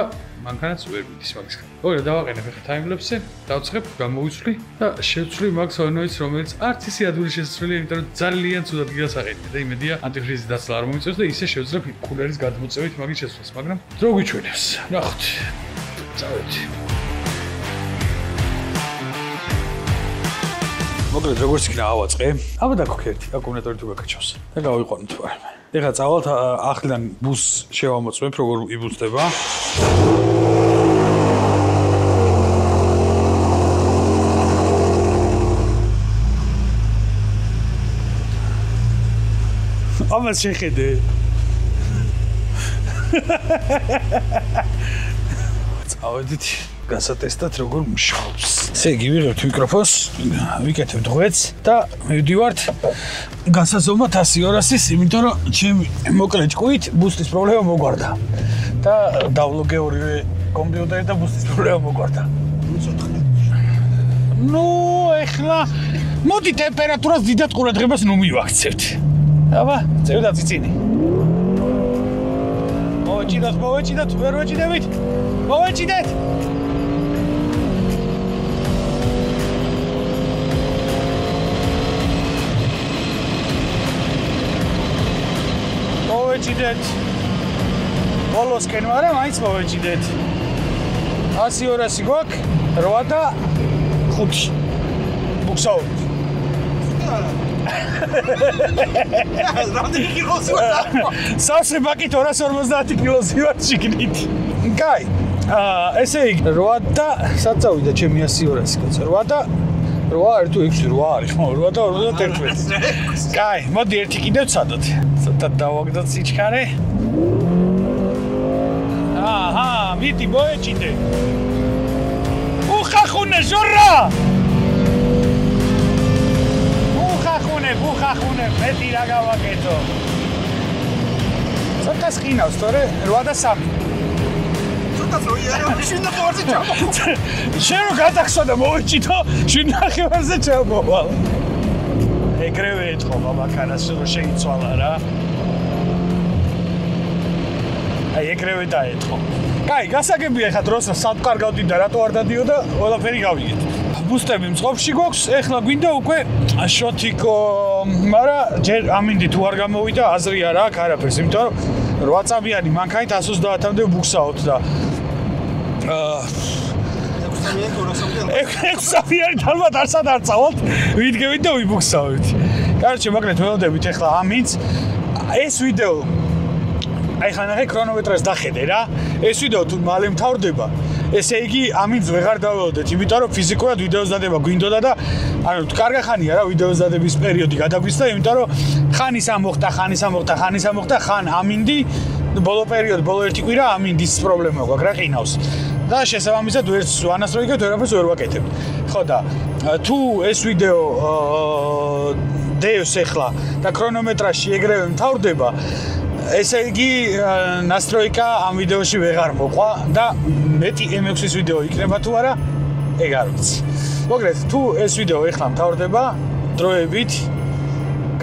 მანქანაც ვერ მიდის მაგისგან. ოღონდ დავაყენებ ახლა ტაიმლეფსზე, დავწყებ, გამოვიცვლი და შევცვლი მაგ სოლენოიდს რომელიც არც ისე ადვილი შესაძლებელია, იმიტომ რომ ძალიან ცუდად გასაყენია და იმედია ანტიფრიზის დაცლა არ მომიწევს და ისე შევძლებ კულერის გადმოწევით მაგის შესვლას, მაგრამ დრო გვიჩვენებს. ნახოთ. წავედი. მოკლედ როგორც იქნა ავაწყე. აბა დაგქერდი, აკუმულატორი თუ გაკაჩავს. და გავიყვანოთ ვარმა. ეხლა წავალთ ახლიდან ბუსს შევამოწმებ, როგორ იბუსდება. ამას შეხედე. წავედით გასატესტად როგორ მუშაობს. ესე იგი ვიღებთ მიკროფონს, ვიკეთებთ ღვეც და მივდივართ გასაზომად 100-200-ის, იმიტომ რომ ჩემი მოკლე ჭკუით ბუსტის პრობლემა მოგვარდა. და დავლოგე ორივე კომპიუტერი და ბუსტის პრობლემა მოგვარდა. ნუ ეხლა მოდი ტემპერატურას დიდად ყურადღებას ნუ მივაქცევთ. აბა, წევდა წიწინი. მოვეჭიდოთ, ვერ ვეჭიდებით. მოვეჭიდეთ. მოვეჭიდეთ. ბოლოსკენ ვარ, მაინც მოვეჭიდეთ. 100-200 გვაქვს, 8 და 5. ბუქსაუთ. რამდენი კილოზე ვარ? სასე ბაკით 250 კილოზე ვარ შიგნით. კაი. ესე იგი 8 და საწავიდა ჩემი 100-200 კაცო. 8 და 8 თუ 6 8 არის ხო? 8 და 51. კაი, მოდი ერთი კიდევ ვცადოთ. ცოტა დავაგდოთ სიჩქარე. აჰა, მიდი მოეჭიდე. უხახუნე ჟორა! უხახუნე, მეტი რა გავაკეთო. ცოტა სკინავს, თორე 8 და 3. ცოტა ზოია, შინახევარზე ჩამოვალ. შენ რო გადახსო და მოვეჭიდო, შინახევარზე ჩამოვალ. ეგრევე ეთქობა მანქანას რომ შეიცვალა რა. აი ეგრევე დაეთქო. კაი, გასაგებია ხა დროს სად კარგავდი და რატო არ დადიოდა, ყველაფერი გავიგეთ. ბუსტები მწყობში გვაქვს, ეხლა გვინდა უკვე შოთიკო, მაგრამ ჯერ ამინდი თუ არ გამოვიდა, აზრი არ აქვს არაფერს, იმიტომ რომ 8 წამიანი მანქანით 130-მდე ვბუქსაოთ და 6 წამიანი ალბათ არსად არ წავალთ, ვიდგებით და ვიბუქსავით. კარჩე, მაგნეთ ველოდებით ახლა ამინც ეს ვიდეო აი ხანახე ქრონომეტრაჟს დახედე რა. ეს ვიდეო თუ მალე მთავრდება, ესე იგი ამინც ვეღარ დაველოდეთ, იმიტომ რომ ფიზიკურად ვიდეოს დადება გვინდოდა და ანუ კარგი ხანია რა ვიდეოს დადების პერიოდი გადაგვისცა, იმიტომ რომ ხანის ამოხდა, ხან ამინდი ბოლო პერიოდი, ბოლო ერთი კვირა ამინდის პრობლემა გვაქვს რა ყინავს. და შესაბამისად ვერც ვანასწროიგებთ, ვერაფერს ვერ ვაკეთებთ. ხო და თუ ეს ვიდეო დევს ახლა და ქრონომეტრაჟში ეგრევე მთავრდება, ესე იგი ნასტროიკა ამ ვიდეოში ვეღარ მოყვა და მეტი M6-ის ვიდეო იქნება თუ არა, ეგ არ ვიცი. მოგეთ, თუ ეს ვიდეო ახლა მთავრდება, დროებით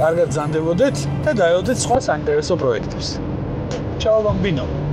კარგად ზანდებოდეთ და დაელოდეთ სხვა საინტერესო პროექტებს. Ciao bambino.